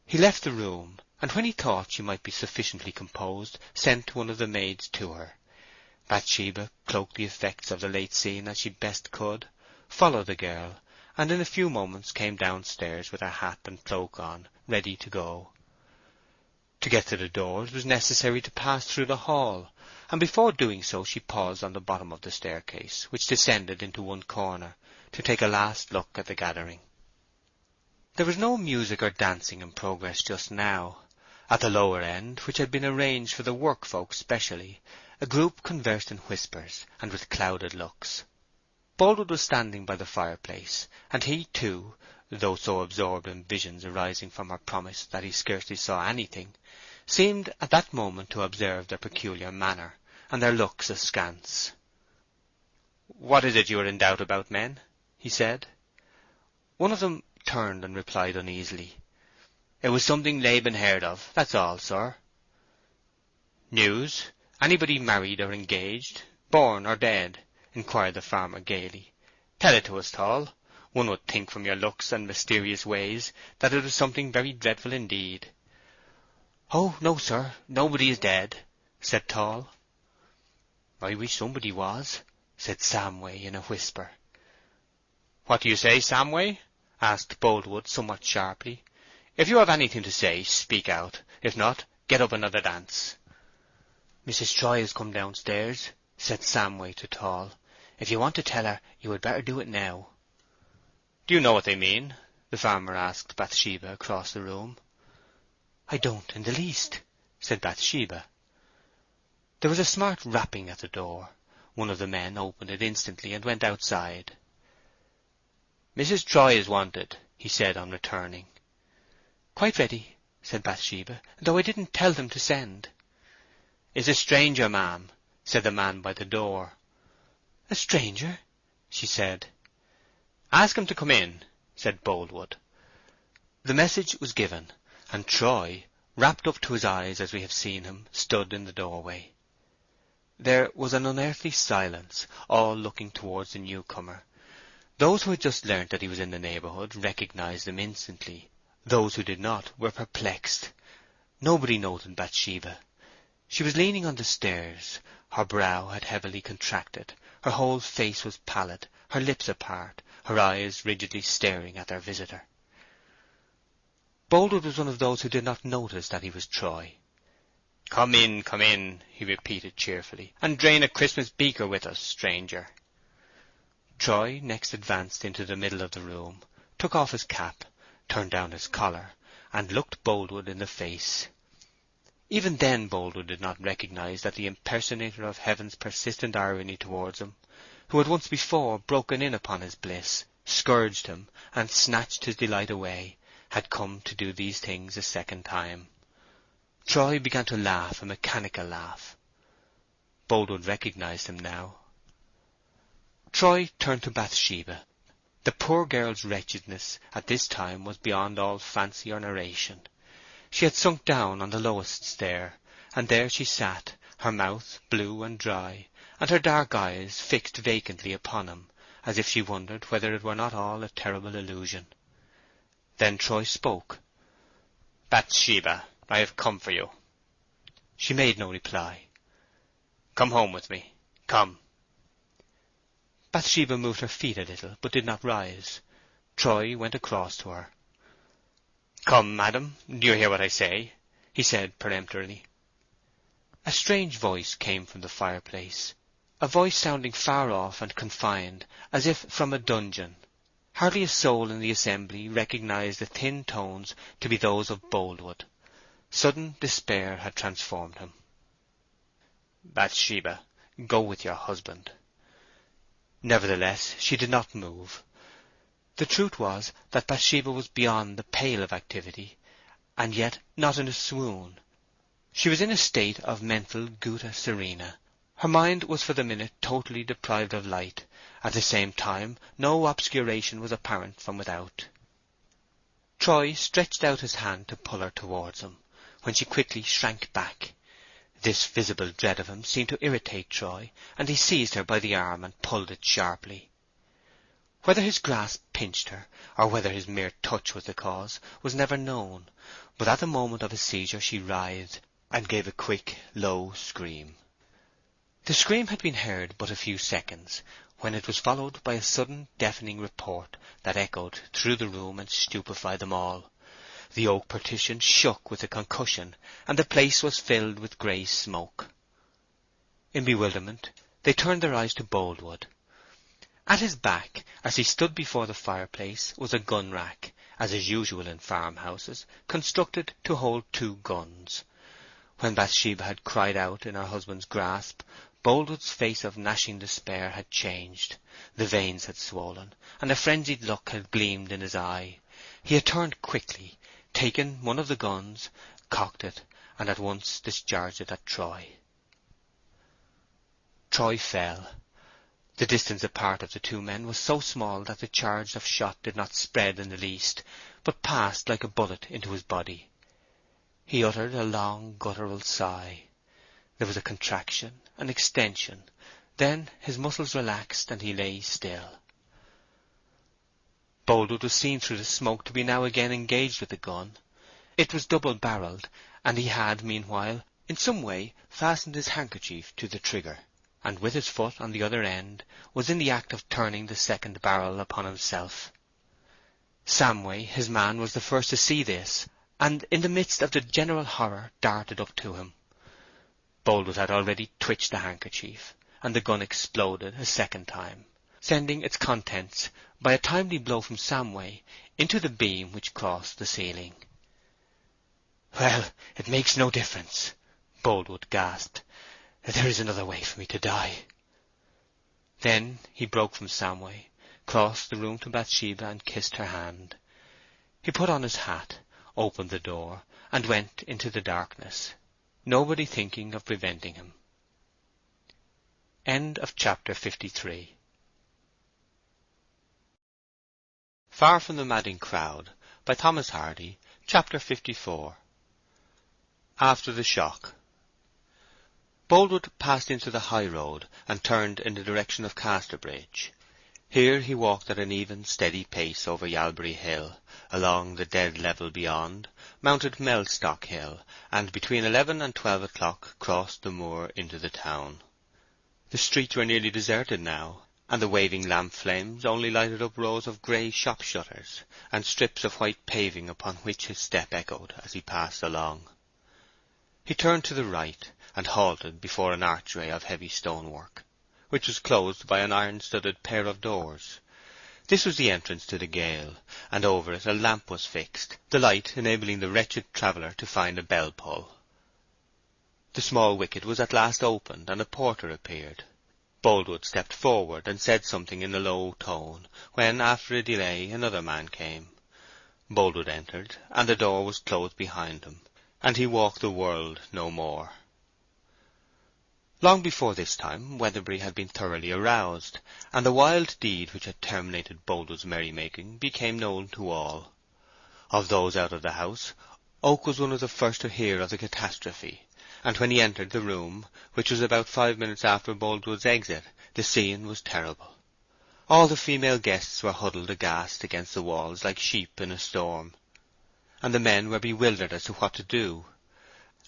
He left the room, and when he thought she might be sufficiently composed, sent one of the maids to her. Bathsheba cloaked the effects of the late scene as she best could, followed the girl, and in a few moments came downstairs with her hat and cloak on, ready to go. To get to the door it was necessary to pass through the hall, and before doing so she paused on the bottom of the staircase, which descended into one corner, to take a last look at the gathering. There was no music or dancing in progress just now. At the lower end, which had been arranged for the work-folk specially, a group conversed in whispers and with clouded looks. Boldwood was standing by the fireplace, and he too, though so absorbed in visions arising from her promise that he scarcely saw anything, seemed at that moment to observe their peculiar manner, and their looks askance. "What is it you are in doubt about, men?" he said. One of them turned and replied uneasily. "It was something Laban heard of, that's all, sir." "News? Anybody married or engaged, born or dead?" inquired the farmer gaily. "Tell it to us, Tall. One would think from your looks and mysterious ways that it was something very dreadful indeed." "Oh, no, sir, nobody is dead," said Tall. "I wish somebody was," said Samway in a whisper. "What do you say, Samway?" asked Boldwood somewhat sharply. "If you have anything to say, speak out. If not, get up another dance." "Mrs. Troy has come downstairs," said Samway to Tall. "If you want to tell her, you had better do it now." "Do you know what they mean?" the farmer asked Bathsheba across the room. "I don't in the least," said Bathsheba. There was a smart rapping at the door. One of the men opened it instantly and went outside. "Mrs. Troy is wanted," he said on returning. "Quite ready," said Bathsheba, "though I didn't tell them to send." "Is a stranger, ma'am," said the man by the door. "A stranger?" she said. "Ask him to come in," said Boldwood. The message was given, and Troy, wrapped up to his eyes as we have seen him, stood in the doorway. There was an unearthly silence, all looking towards the newcomer. Those who had just learnt that he was in the neighbourhood recognized him instantly. Those who did not were perplexed. Nobody noted Bathsheba. She was leaning on the stairs. Her brow had heavily contracted. Her whole face was pallid, her lips apart, her eyes rigidly staring at their visitor. Boldwood was one of those who did not notice that he was Troy. Come in," he repeated cheerfully, "and drain a Christmas beaker with us, stranger." Troy next advanced into the middle of the room, took off his cap, turned down his collar, and looked Boldwood in the face. Even then Boldwood did not recognize that the impersonator of heaven's persistent irony towards him, who had once before broken in upon his bliss, scourged him, and snatched his delight away, had come to do these things a second time. Troy began to laugh a mechanical laugh. Boldwood recognized him now. Troy turned to Bathsheba. The poor girl's wretchedness at this time was beyond all fancy or narration. She had sunk down on the lowest stair, and there she sat, her mouth blue and dry, and her dark eyes fixed vacantly upon him, as if she wondered whether it were not all a terrible illusion. Then Troy spoke. "Bathsheba, I have come for you." She made no reply. "Come home with me. Come." Bathsheba moved her feet a little, but did not rise. Troy went across to her. "Come, madam, do you hear what I say?" he said peremptorily. A strange voice came from the fireplace, a voice sounding far off and confined, as if from a dungeon. Hardly a soul in the assembly recognized the thin tones to be those of Boldwood. Sudden despair had transformed him. "Bathsheba, go with your husband." Nevertheless, she did not move. The truth was that Bathsheba was beyond the pale of activity, and yet not in a swoon. She was in a state of mental gutta serena. Her mind was for the minute totally deprived of light. At the same time, no obscuration was apparent from without. Troy stretched out his hand to pull her towards him, when she quickly shrank back. This visible dread of him seemed to irritate Troy, and he seized her by the arm and pulled it sharply. Whether his grasp pinched her, or whether his mere touch was the cause, was never known, but at the moment of his seizure she writhed, and gave a quick, low scream. The scream had been heard but a few seconds, when it was followed by a sudden deafening report that echoed through the room and stupefied them all. The oak partition shook with the concussion, and the place was filled with grey smoke. In bewilderment they turned their eyes to Boldwood. At his back, as he stood before the fireplace, was a gun rack, as is usual in farmhouses, constructed to hold 2 guns. When Bathsheba had cried out in her husband's grasp, Boldwood's face of gnashing despair had changed. The veins had swollen, and a frenzied look had gleamed in his eye. He had turned quickly, taken one of the guns, cocked it, and at once discharged it at Troy. Troy fell. The distance apart of the 2 men was so small that the charge of shot did not spread in the least, but passed like a bullet into his body. He uttered a long guttural sigh. There was a contraction, an extension. Then his muscles relaxed, and he lay still. Boldwood was seen through the smoke to be now again engaged with the gun. It was double-barrelled, and he had, meanwhile, in some way fastened his handkerchief to the trigger, and with his foot on the other end was in the act of turning the second barrel upon himself. Samway, his man, was the first to see this, and in the midst of the general horror darted up to him. Boldwood had already twitched the handkerchief, and the gun exploded a second time, sending its contents, by a timely blow from Samway, into the beam which crossed the ceiling. "Well, it makes no difference," Boldwood gasped. "There is another way for me to die." Then he broke from Samway, crossed the room to Bathsheba, and kissed her hand. He put on his hat, opened the door, and went into the darkness, nobody thinking of preventing him. End of chapter 53. Far from the Madding Crowd, by Thomas Hardy, chapter 54. After the shock. Boldwood passed into the high road and turned in the direction of Casterbridge. Here he walked at an even, steady pace over Yalbury Hill, along the dead level beyond, mounted Mellstock Hill, and between 11 and 12 o'clock crossed the moor into the town. The streets were nearly deserted now, and the waving lamp flames only lighted up rows of grey shop shutters and strips of white paving upon which his step echoed as he passed along. He turned to the right and halted before an archway of heavy stonework, which was closed by an iron-studded pair of doors. This was the entrance to the Gale, and over it a lamp was fixed, the light enabling the wretched traveller to find a bell-pull. The small wicket was at last opened, and a porter appeared. Boldwood stepped forward and said something in a low tone, when, after a delay, another man came. Boldwood entered, and the door was closed behind him, and he walked the world no more. Long before this time Weatherbury had been thoroughly aroused, and the wild deed which had terminated Boldwood's merrymaking became known to all. Of those out of the house, Oak was one of the first to hear of the catastrophe, and when he entered the room, which was about 5 minutes after Boldwood's exit, the scene was terrible. All the female guests were huddled aghast against the walls like sheep in a storm, and the men were bewildered as to what to do.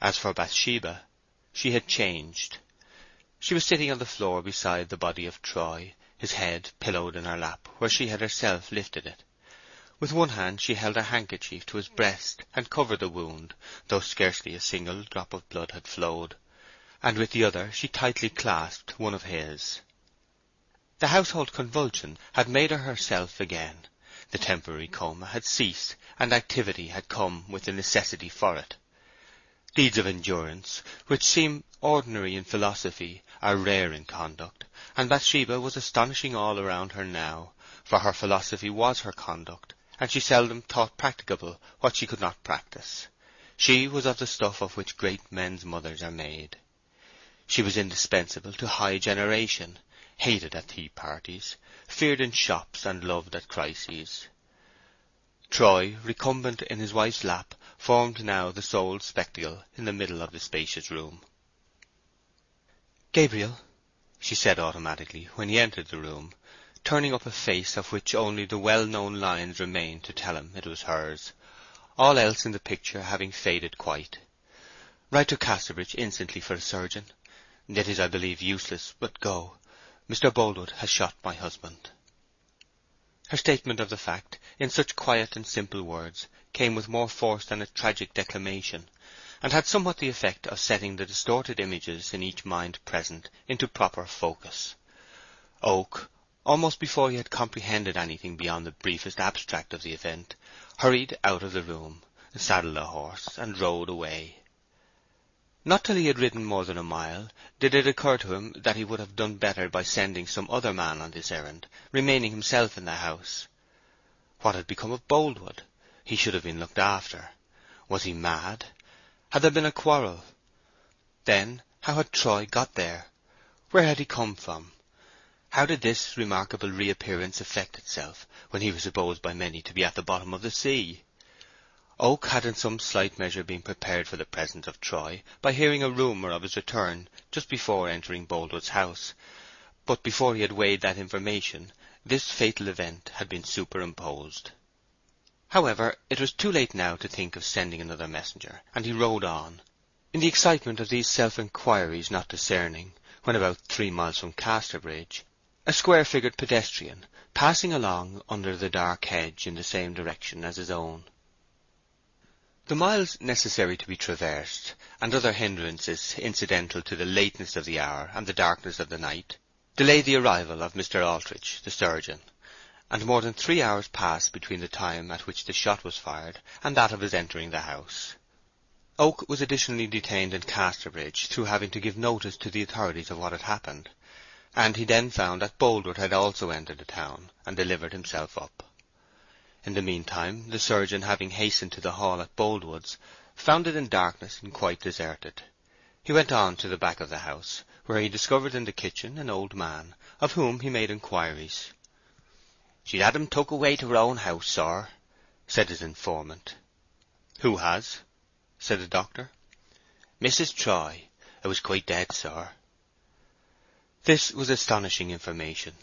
As for Bathsheba, she had changed. She was sitting on the floor beside the body of Troy, his head pillowed in her lap, where she had herself lifted it. With one hand she held her handkerchief to his breast and covered the wound, though scarcely a single drop of blood had flowed, and with the other she tightly clasped one of his. The household convulsion had made her herself again. The temporary coma had ceased, and activity had come with the necessity for it. Deeds of endurance, which seem ordinary in philosophy, are rare in conduct, and Bathsheba was astonishing all around her now, for her philosophy was her conduct, and she seldom thought practicable what she could not practice. She was of the stuff of which great men's mothers are made. She was indispensable to high generation, hated at tea-parties, feared in shops, and loved at crises. Troy, recumbent in his wife's lap, formed now the sole spectacle in the middle of the spacious room. "Gabriel," she said automatically when he entered the room, turning up a face of which only the well-known lines remained to tell him it was hers, all else in the picture having faded quite. "Write to Casterbridge instantly for a surgeon. It is, I believe, useless, but go. Mr. Boldwood has shot my husband." Her statement of the fact, in such quiet and simple words, came with more force than a tragic declamation, and had somewhat the effect of setting the distorted images in each mind present into proper focus. Oak, almost before he had comprehended anything beyond the briefest abstract of the event, hurried out of the room, saddled a horse, and rode away. Not till he had ridden more than a mile did it occur to him that he would have done better by sending some other man on this errand, remaining himself in the house. What had become of Boldwood? He should have been looked after. Was he mad? Had there been a quarrel? Then, how had Troy got there? Where had he come from? How did this remarkable reappearance effect itself, when he was supposed by many to be at the bottom of the sea? Oak had in some slight measure been prepared for the presence of Troy by hearing a rumour of his return just before entering Boldwood's house, but before he had weighed that information, this fatal event had been superimposed. However, it was too late now to think of sending another messenger, and he rode on, in the excitement of these self-inquiries not discerning, when about 3 miles from Casterbridge, a square-figured pedestrian, passing along under the dark hedge in the same direction as his own. The miles necessary to be traversed, and other hindrances incidental to the lateness of the hour and the darkness of the night, delayed the arrival of Mr. Aldrich, the surgeon, and more than 3 hours passed between the time at which the shot was fired and that of his entering the house. Oak was additionally detained in Casterbridge through having to give notice to the authorities of what had happened, and he then found that Boldwood had also entered the town and delivered himself up. In the meantime, the surgeon, having hastened to the hall at Boldwood's, found it in darkness and quite deserted. He went on to the back of the house, where he discovered in the kitchen an old man, of whom he made inquiries. "She's had him took away to her own house, sir," said his informant. "Who has?" said the doctor. "Mrs. Troy. It was quite dead, sir." This was astonishing information.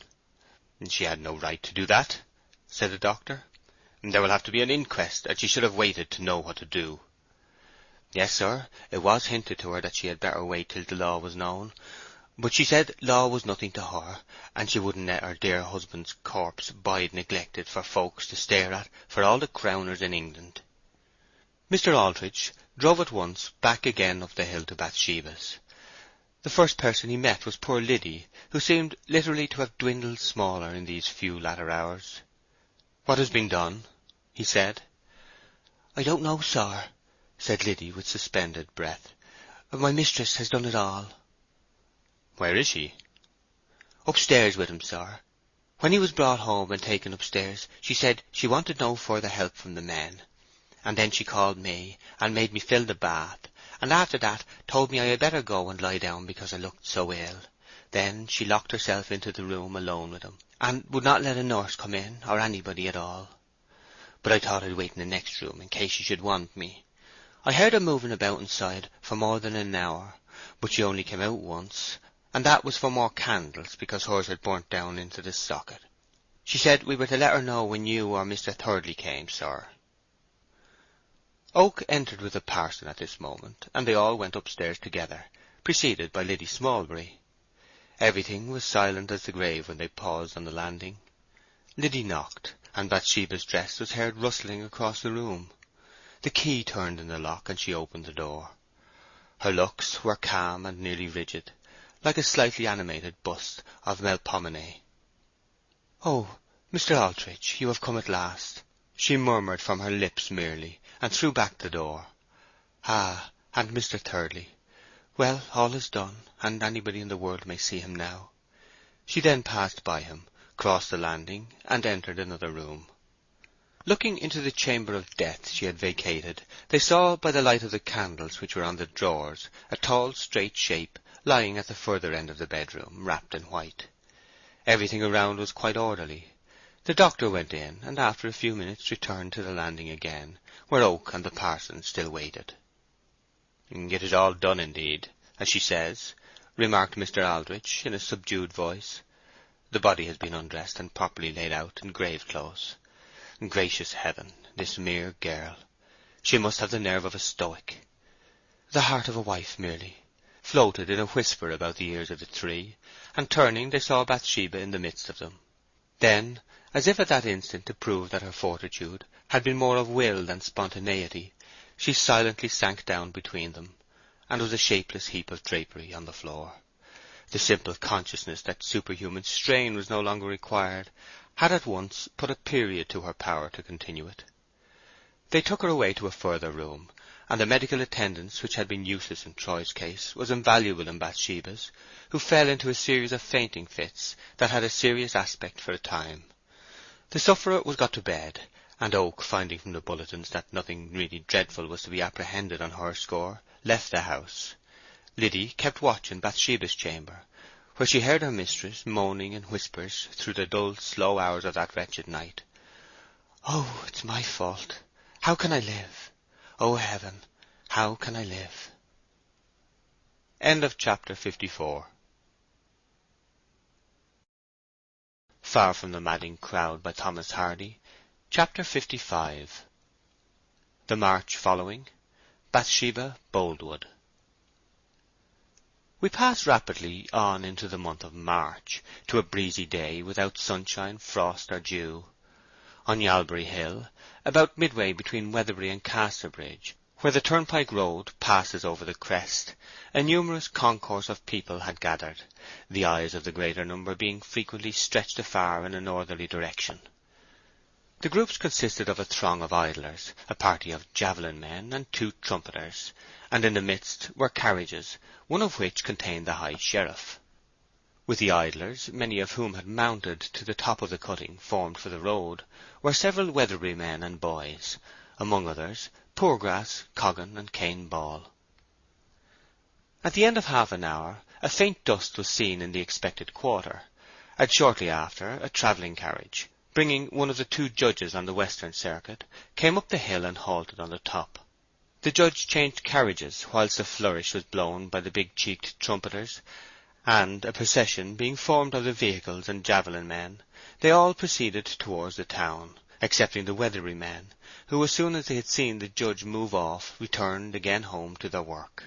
"She had no right to do that," said the doctor. "There will have to be an inquest, and she should have waited to know what to do." "Yes, sir, it was hinted to her that she had better wait till the law was known, but she said law was nothing to her, and she wouldn't let her dear husband's corpse bide neglected for folks to stare at for all the crowners in England." Mr. Aldrich drove at once back again up the hill to Bathsheba's. The first person he met was poor Liddy, who seemed literally to have dwindled smaller in these few latter hours. "What has been done?" he said. "I don't know, sir," said Liddy with suspended breath. "My mistress has done it all." "Where is she?" "Upstairs with him, sir. When he was brought home and taken upstairs, she said she wanted no further help from the men. And then she called me, and made me fill the bath, and after that told me I had better go and lie down because I looked so ill. Then she locked herself into the room alone with him, and would not let a nurse come in, or anybody at all. But I thought I'd wait in the next room in case she should want me. I heard her moving about inside for more than an hour, but she only came out once, and that was for more candles, because hers had burnt down into the socket. She said we were to let her know when you or Mr. Thirdly came, sir." Oak entered with the parson at this moment, and they all went upstairs together, preceded by Liddy Smallbury. Everything was silent as the grave when they paused on the landing. Liddy knocked, and Bathsheba's dress was heard rustling across the room. The key turned in the lock, and she opened the door. Her looks were calm and nearly rigid, like a slightly animated bust of Melpomene. "Oh, Mr. Aldrich, you have come at last," she murmured from her lips merely, and threw back the door. "Ah, and Mr. Thirdly. Well, all is done, and anybody in the world may see him now." She then passed by him, crossed the landing, and entered another room. Looking into the chamber of death she had vacated, they saw by the light of the candles which were on the drawers a tall straight shape lying at the further end of the bedroom, wrapped in white. Everything around was quite orderly. The doctor went in, and after a few minutes returned to the landing again, where Oak and the parson still waited. "It is all done indeed, as she says," remarked Mr. Aldrich in a subdued voice. "The body has been undressed and properly laid out in grave clothes. Gracious heaven, this mere girl! She must have the nerve of a stoic." The heart of a wife merely floated in a whisper about the ears of the three, and turning they saw Bathsheba in the midst of them. Then, as if at that instant to prove that her fortitude had been more of will than spontaneity, she silently sank down between them, and was a shapeless heap of drapery on the floor. The simple consciousness that superhuman strain was no longer required had at once put a period to her power to continue it. They took her away to a further room, and the medical attendance which had been useless in Troy's case was invaluable in Bathsheba's, who fell into a series of fainting fits that had a serious aspect for a time. The sufferer was got to bed, and Oak, finding from the bulletins that nothing really dreadful was to be apprehended on her score, left the house. Liddy kept watch in Bathsheba's chamber, where she heard her mistress moaning in whispers through the dull, slow hours of that wretched night. "Oh, it's my fault. How can I live? Oh, heaven, how can I live?" End of chapter 54. Far from the Madding Crowd by Thomas Hardy. Chapter 55. The March following. Bathsheba, Boldwood. We pass rapidly on into the month of March, to a breezy day without sunshine, frost, or dew. On Yalbury Hill, about midway between Weatherbury and Casterbridge, where the turnpike road passes over the crest, a numerous concourse of people had gathered, the eyes of the greater number being frequently stretched afar in a northerly direction. The groups consisted of a throng of idlers, a party of javelin men, and 2 trumpeters, and in the midst were carriages, one of which contained the High Sheriff. With the idlers, many of whom had mounted to the top of the cutting formed for the road, were several Weatherbury men and boys, among others Poorgrass, Coggan, and Cain Ball. At the end of half an hour a faint dust was seen in the expected quarter, and shortly after a travelling carriage, bringing one of the 2 judges on the western circuit, came up the hill and halted on the top. The judge changed carriages whilst a flourish was blown by the big-cheeked trumpeters, and, a procession being formed of the vehicles and javelin men, they all proceeded towards the town, excepting the Weatherbury men, who, as soon as they had seen the judge move off, returned again home to their work.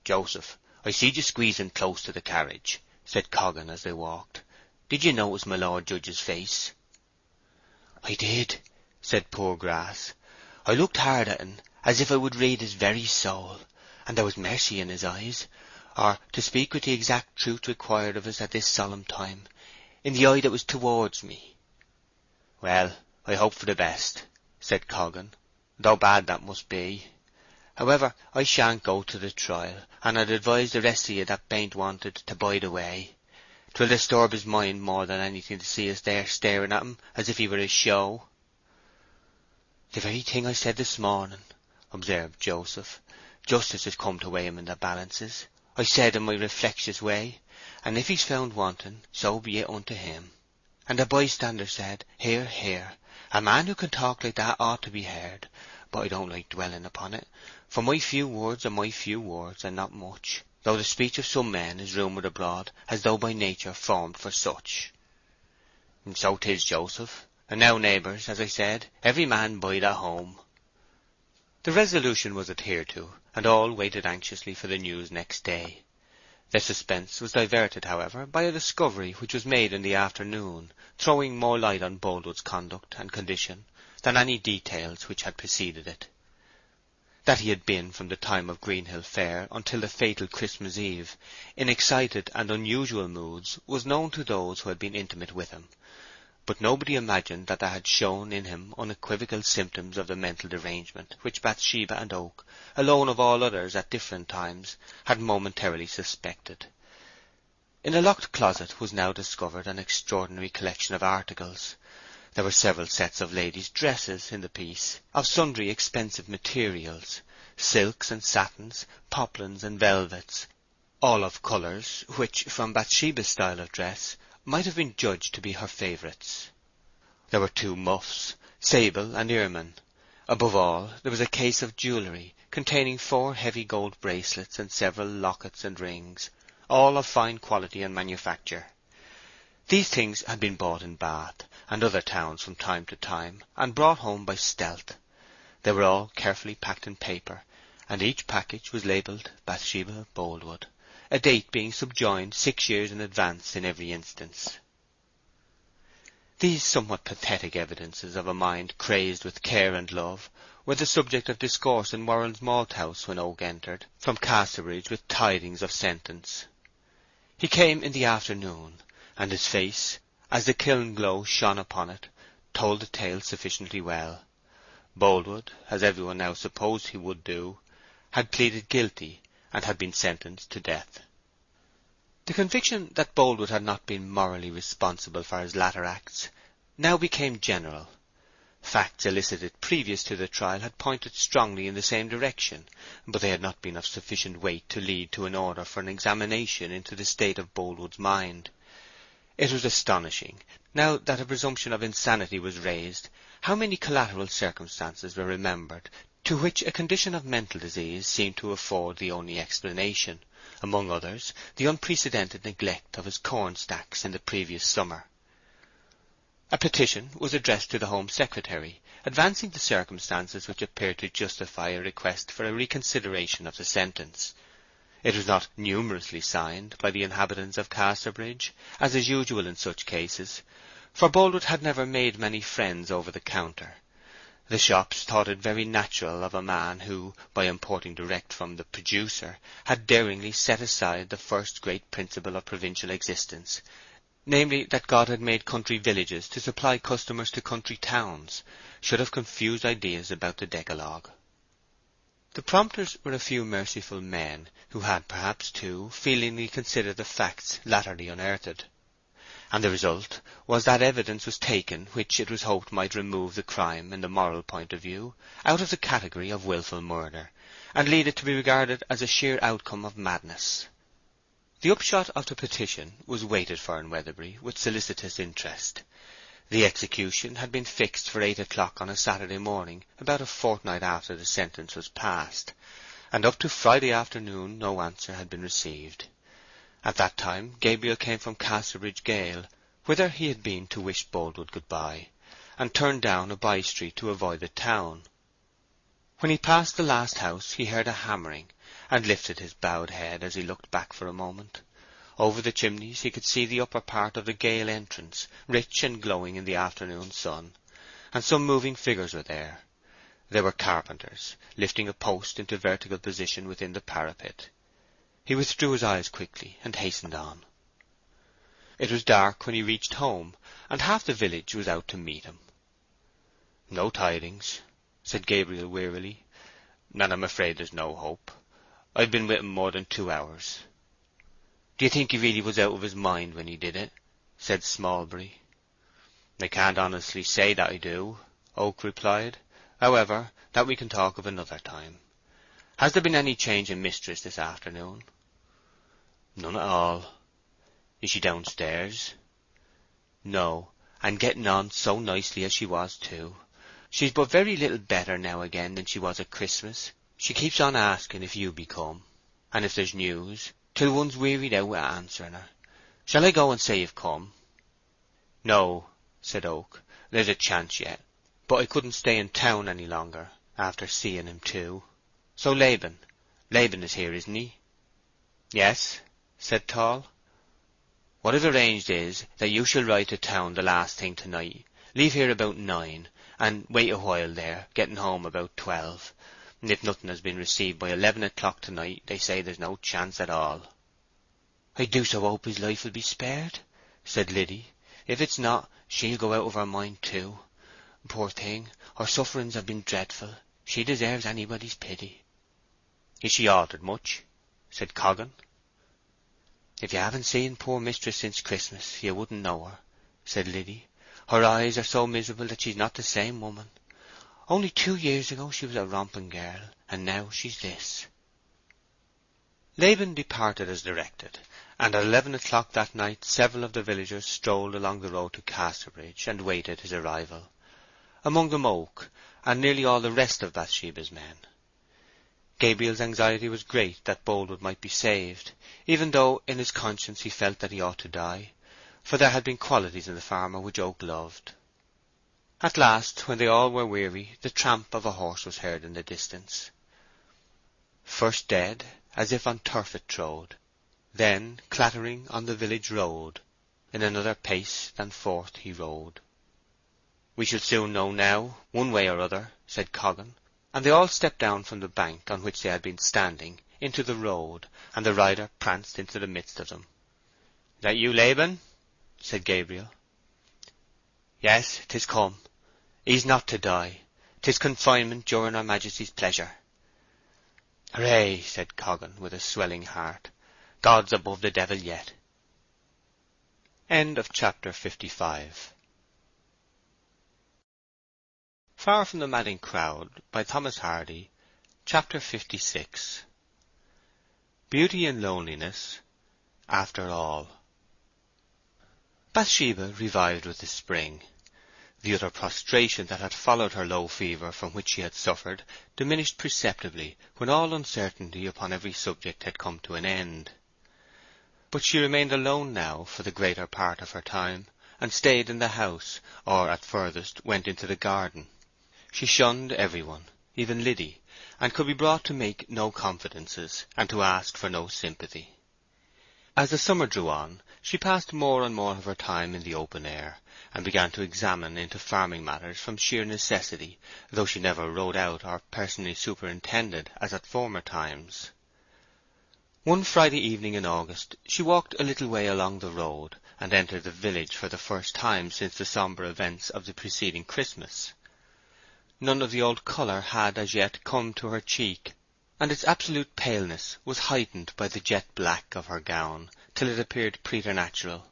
"Joseph, I seed you squeezing close to the carriage," said Coggan as they walked. "Did you notice my Lord Judge's face?" "I did," said Poorgrass. "I looked hard at en, as if I would read his very soul, and there was mercy in his eyes, or, to speak with the exact truth required of us at this solemn time, in the eye that was towards me." "Well, I hope for the best," said Coggan, "though bad that must be. However, I shan't go to the trial, and I'd advise the rest of you that bain't wanted to bide away. 'Twill disturb his mind more than anything to see us there staring at him as if he were a show." "The very thing I said this morning," observed Joseph. "Justice has come to weigh him in the balances. I said in my reflectious way, and if he's found wanting, so be it unto him. And the bystander said, 'Hear, hear. A man who can talk like that ought to be heard, but I don't like dwelling upon it, for my few words are my few words, and not much, though the speech of some men is rumoured abroad as though by nature formed for such.' And so 'tis, Joseph. And now, neighbours, as I said, every man bide at home." The resolution was adhered to, and all waited anxiously for the news next day. Their suspense was diverted, however, by a discovery which was made in the afternoon, throwing more light on Boldwood's conduct and condition than any details which had preceded it. That he had been, from the time of Greenhill Fair until the fatal Christmas Eve, in excited and unusual moods was known to those who had been intimate with him, but nobody imagined that there had shown in him unequivocal symptoms of the mental derangement which Bathsheba and Oak, alone of all others at different times, had momentarily suspected. In a locked closet was now discovered an extraordinary collection of articles. There were several sets of ladies' dresses in the piece, of sundry expensive materials, silks and satins, poplins and velvets, all of colours which, from Bathsheba's style of dress, might have been judged to be her favourites. There were 2 muffs, sable and ermine. Above all, there was a case of jewellery, containing 4 heavy gold bracelets and several lockets and rings, all of fine quality and manufacture. These things had been bought in Bath and other towns from time to time, and brought home by stealth. They were all carefully packed in paper, and each package was labelled Bathsheba Boldwood, a date being subjoined 6 years in advance in every instance. These somewhat pathetic evidences of a mind crazed with care and love were the subject of discourse in Warren's Malthouse when Oak entered from Casterbridge with tidings of sentence. He came in the afternoon, and his face, as the kiln glow shone upon it, told the tale sufficiently well. Boldwood, as everyone now supposed he would do, had pleaded guilty and had been sentenced to death. The conviction that Boldwood had not been morally responsible for his latter acts now became general. Facts elicited previous to the trial had pointed strongly in the same direction, but they had not been of sufficient weight to lead to an order for an examination into the state of Boldwood's mind. It was astonishing, now that a presumption of insanity was raised, how many collateral circumstances were remembered to which a condition of mental disease seemed to afford the only explanation, among others the unprecedented neglect of his corn stacks in the previous summer. A petition was addressed to the Home Secretary, advancing the circumstances which appeared to justify a request for a reconsideration of the sentence. It was not numerously signed by the inhabitants of Casterbridge, as is usual in such cases, for Boldwood had never made many friends over the counter. The shops thought it very natural of a man who, by importing direct from the producer, had daringly set aside the first great principle of provincial existence, namely that God had made country villages to supply customers to country towns, should have confused ideas about the Decalogue. The prompters were a few merciful men, who had perhaps, too, feelingly considered the facts latterly unearthed, and the result was that evidence was taken which it was hoped might remove the crime, in the moral point of view, out of the category of wilful murder, and lead it to be regarded as a sheer outcome of madness. The upshot of the petition was waited for in Weatherbury with solicitous interest. The execution had been fixed for 8 o'clock on a Saturday morning, about a fortnight after the sentence was passed, and up to Friday afternoon no answer had been received. At that time Gabriel came from Casterbridge Gaol, whither he had been to wish Boldwood good-bye, and turned down a by-street to avoid the town. When he passed the last house he heard a hammering, and lifted his bowed head as he looked back for a moment. Over the chimneys he could see the upper part of the Gaol entrance, rich and glowing in the afternoon sun, and some moving figures were there. They were carpenters, lifting a post into vertical position within the parapet. He withdrew his eyes quickly, and hastened on. It was dark when he reached home, and half the village was out to meet him. "No tidings," said Gabriel wearily, "and I'm afraid there's no hope. I've been with him more than 2 hours." "Do you think he really was out of his mind when he did it?" said Smallbury. "I can't honestly say that I do," Oak replied. "However, that we can talk of another time. Has there been any change in Mistress this afternoon?" "None at all." "Is she downstairs?" "No, and getting on so nicely as she was too. She's but very little better now again than she was at Christmas. She keeps on asking if you be come, and if there's news, till one's wearied out with answering her. Shall I go and say you've come?" "No," said Oak. "There's a chance yet, but I couldn't stay in town any longer, after seeing him too. So Laban is here, isn't he?" "Yes," said Tall. "What I've arranged is that you shall ride to town the last thing tonight, leave here about 9, and wait a while there, getting home about 12. If nothing has been received by 11 o'clock tonight, they say there's no chance at all." "I do so hope his life will be spared," said Liddy. "If it's not, she'll go out of her mind too. Poor thing, her sufferings have been dreadful. She deserves anybody's pity." "Is she altered much?" said Coggan. "If you haven't seen poor mistress since Christmas, you wouldn't know her," said Liddy. "Her eyes are so miserable that she's not the same woman. Only 2 years ago she was a romping girl, and now she's this." Laban departed as directed, and at 11 o'clock that night several of the villagers strolled along the road to Casterbridge and waited his arrival. Among them Oak, and nearly all the rest of Bathsheba's men. Gabriel's anxiety was great that Boldwood might be saved, even though in his conscience he felt that he ought to die, for there had been qualities in the farmer which Oak loved. At last, when they all were weary, the tramp of a horse was heard in the distance. First dead, as if on turf it trode, then clattering on the village road, in another pace than forth he rode. "We shall soon know now, one way or other," said Coggan, and they all stepped down from the bank on which they had been standing into the road, and the rider pranced into the midst of them. "That you, Laban?" said Gabriel. "Yes, 'tis come. He's not to die. 'Tis confinement during Her Majesty's pleasure." "Hooray!" said Coggan, with a swelling heart. "God's above the devil yet." End of chapter 55. Far from the Madding Crowd, by Thomas Hardy. Chapter 56. Beauty in Loneliness, after all. Bathsheba revived with the spring. The utter prostration that had followed her low fever from which she had suffered diminished perceptibly when all uncertainty upon every subject had come to an end. But she remained alone now for the greater part of her time, and stayed in the house, or at furthest went into the garden. She shunned everyone, even Liddy, and could be brought to make no confidences, and to ask for no sympathy. As the summer drew on, she passed more and more of her time in the open air, and began to examine into farming matters from sheer necessity, though she never rode out or personally superintended as at former times. One Friday evening in August she walked a little way along the road, and entered the village for the first time since the sombre events of the preceding Christmas. None of the old colour had as yet come to her cheek, and its absolute paleness was heightened by the jet black of her gown, till it appeared preternatural.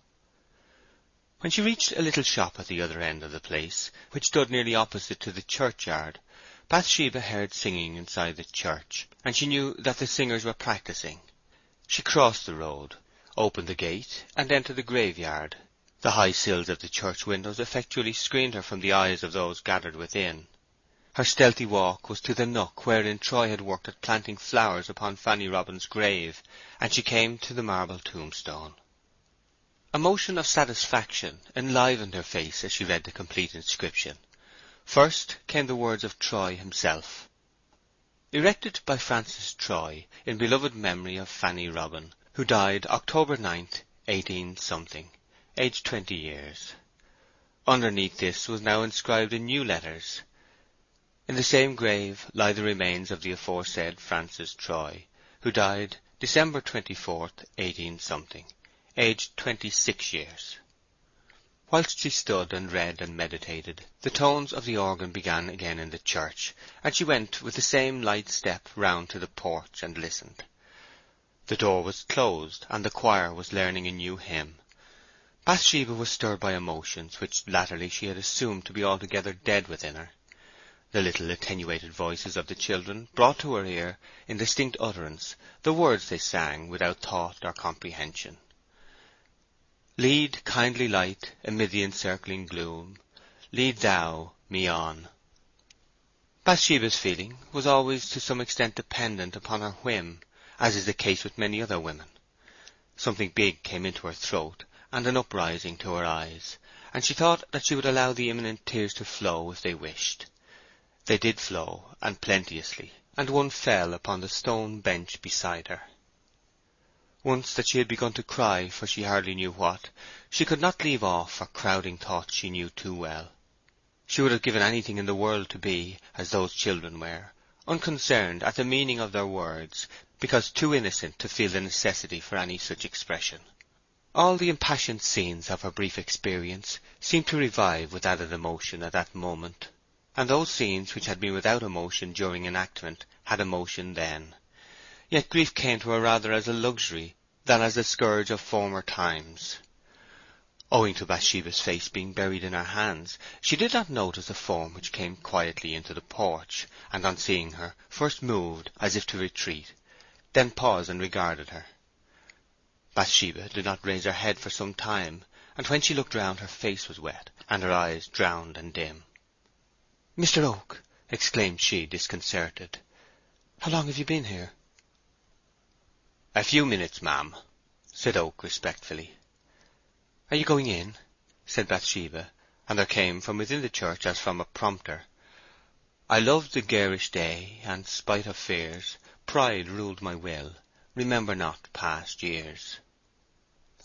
When she reached a little shop at the other end of the place, which stood nearly opposite to the churchyard, Bathsheba heard singing inside the church, and she knew that the singers were practising. She crossed the road, opened the gate, and entered the graveyard. The high sills of the church windows effectually screened her from the eyes of those gathered within. Her stealthy walk was to the nook wherein Troy had worked at planting flowers upon Fanny Robin's grave, and she came to the marble tombstone. A motion of satisfaction enlivened her face as she read the complete inscription. First came the words of Troy himself. Erected by Francis Troy in beloved memory of Fanny Robin, who died October 9th, 18-, aged 20 years. Underneath this was now inscribed in new letters: "In the same grave lie the remains of the aforesaid Francis Troy, who died December 24th, 18-, aged 26 years." Whilst she stood and read and meditated, the tones of the organ began again in the church, and she went with the same light step round to the porch and listened. The door was closed, and the choir was learning a new hymn. Bathsheba was stirred by emotions which latterly she had assumed to be altogether dead within her. The little attenuated voices of the children brought to her ear in distinct utterance the words they sang without thought or comprehension. "Lead, kindly light, amid the encircling gloom, lead thou me on." Bathsheba's feeling was always to some extent dependent upon her whim, as is the case with many other women. Something big came into her throat, and an uprising to her eyes, and she thought that she would allow the imminent tears to flow if they wished. They did flow, and plenteously, and one fell upon the stone bench beside her. Once that she had begun to cry for she hardly knew what, she could not leave off for crowding thoughts she knew too well. She would have given anything in the world to be, as those children were, unconcerned at the meaning of their words, because too innocent to feel the necessity for any such expression. All the impassioned scenes of her brief experience seemed to revive with added emotion at that moment, and those scenes which had been without emotion during enactment had emotion then. Yet grief came to her rather as a luxury than as a scourge of former times. Owing to Bathsheba's face being buried in her hands, she did not notice a form which came quietly into the porch, and on seeing her first moved as if to retreat, then paused and regarded her. Bathsheba did not raise her head for some time, and when she looked round her face was wet, and her eyes drowned and dim. "Mr. Oak!" exclaimed she, disconcerted. "How long have you been here?" "A few minutes, ma'am," said Oak respectfully. "Are you going in?" said Bathsheba, and there came from within the church as from a prompter, "I loved the garish day, and, spite of fears, pride ruled my will. Remember not past years."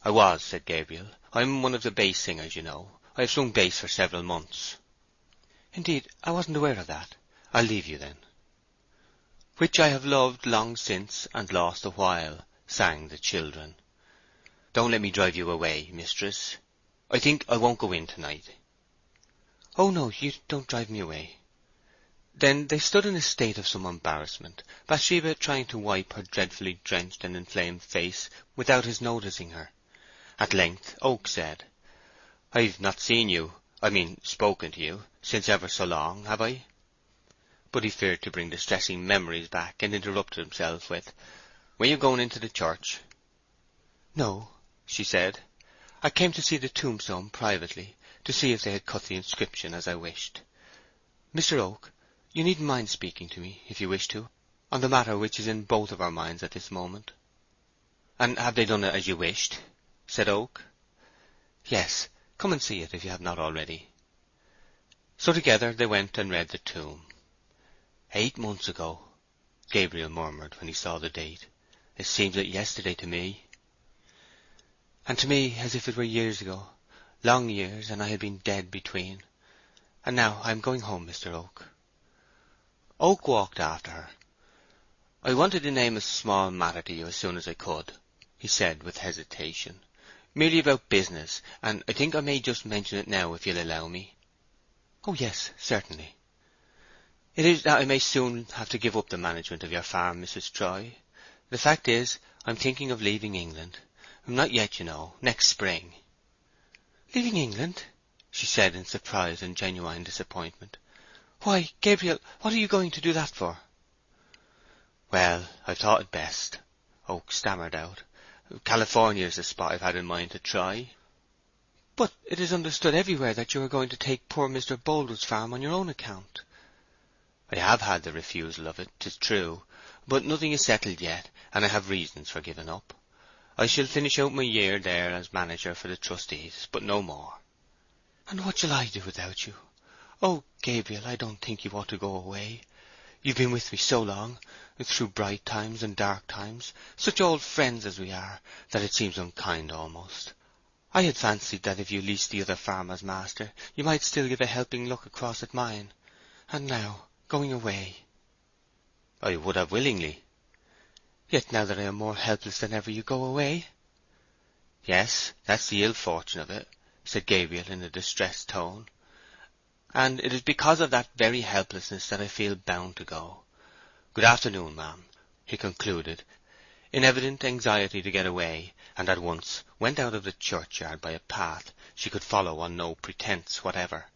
"I was," said Gabriel. "I am one of the bass singers, you know. I have sung bass for several months." "Indeed, I wasn't aware of that. I'll leave you then." "Which I have loved long since and lost a while," sang the children. "Don't let me drive you away, mistress. I think I won't go in tonight." "Oh no, you don't drive me away." Then they stood in a state of some embarrassment, Bathsheba trying to wipe her dreadfully drenched and inflamed face without his noticing her. At length Oak said, "I've not seen you, spoken to you, since ever so long, have I?" But he feared to bring distressing memories back, and interrupted himself with, "Were you going into the church?" "No," she said. "I came to see the tombstone privately, to see if they had cut the inscription as I wished. Mr. Oak, you needn't mind speaking to me, if you wish to, on the matter which is in both of our minds at this moment." "And have they done it as you wished?" said Oak. "Yes. Come and see it, if you have not already." So together they went and read the tomb. 8 months ago, Gabriel murmured when he saw the date. "It seems like yesterday to me." "And to me as if it were years ago, long years, and I had been dead between. And now I am going home, Mr. Oak." Oak walked after her. "I wanted to name a small matter to you as soon as I could," he said with hesitation. "Merely about business, and I think I may just mention it now, if you'll allow me." "Oh yes, certainly." "It is that I may soon have to give up the management of your farm, Mrs. Troy. The fact is, I'm thinking of leaving England. Not yet, you know. Next spring." "Leaving England?" she said in surprise and genuine disappointment. "Why, Gabriel, what are you going to do that for?" "Well, I've thought it best," Oak stammered out. "California is the spot I've had in mind to try." "But it is understood everywhere that you are going to take poor Mr. Boldwood's farm on your own account." "I have had the refusal of it, 'tis true, but nothing is settled yet, and I have reasons for giving up. I shall finish out my year there as manager for the trustees, but no more." "And what shall I do without you? Oh, Gabriel, I don't think you ought to go away. You've been with me so long, through bright times and dark times, such old friends as we are, that it seems unkind almost. I had fancied that if you leased the other farm as master, you might still give a helping look across at mine. And now, going away." "I would have willingly." "Yet now that I am more helpless than ever, you go away?" "Yes, that's the ill fortune of it," said Gabriel in a distressed tone. "And it is because of that very helplessness that I feel bound to go. Good afternoon, ma'am," he concluded, in evident anxiety to get away, and at once went out of the churchyard by a path she could follow on no pretence whatever.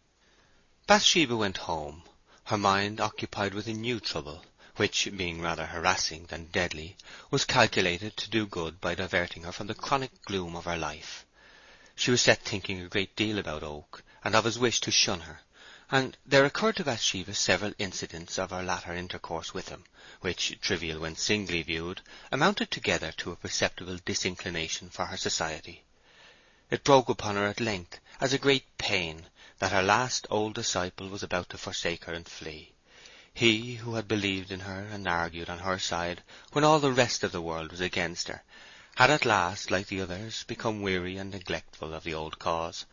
Bathsheba went home, her mind occupied with a new trouble, which, being rather harassing than deadly, was calculated to do good by diverting her from the chronic gloom of her life. She was set thinking a great deal about Oak, and of his wish to shun her, and there occurred to Bathsheba several incidents of her latter intercourse with him, which, trivial when singly viewed, amounted together to a perceptible disinclination for her society. It broke upon her at length as a great pain that her last old disciple was about to forsake her and flee. He who had believed in her and argued on her side when all the rest of the world was against her, had at last, like the others, become weary and neglectful of the old cause,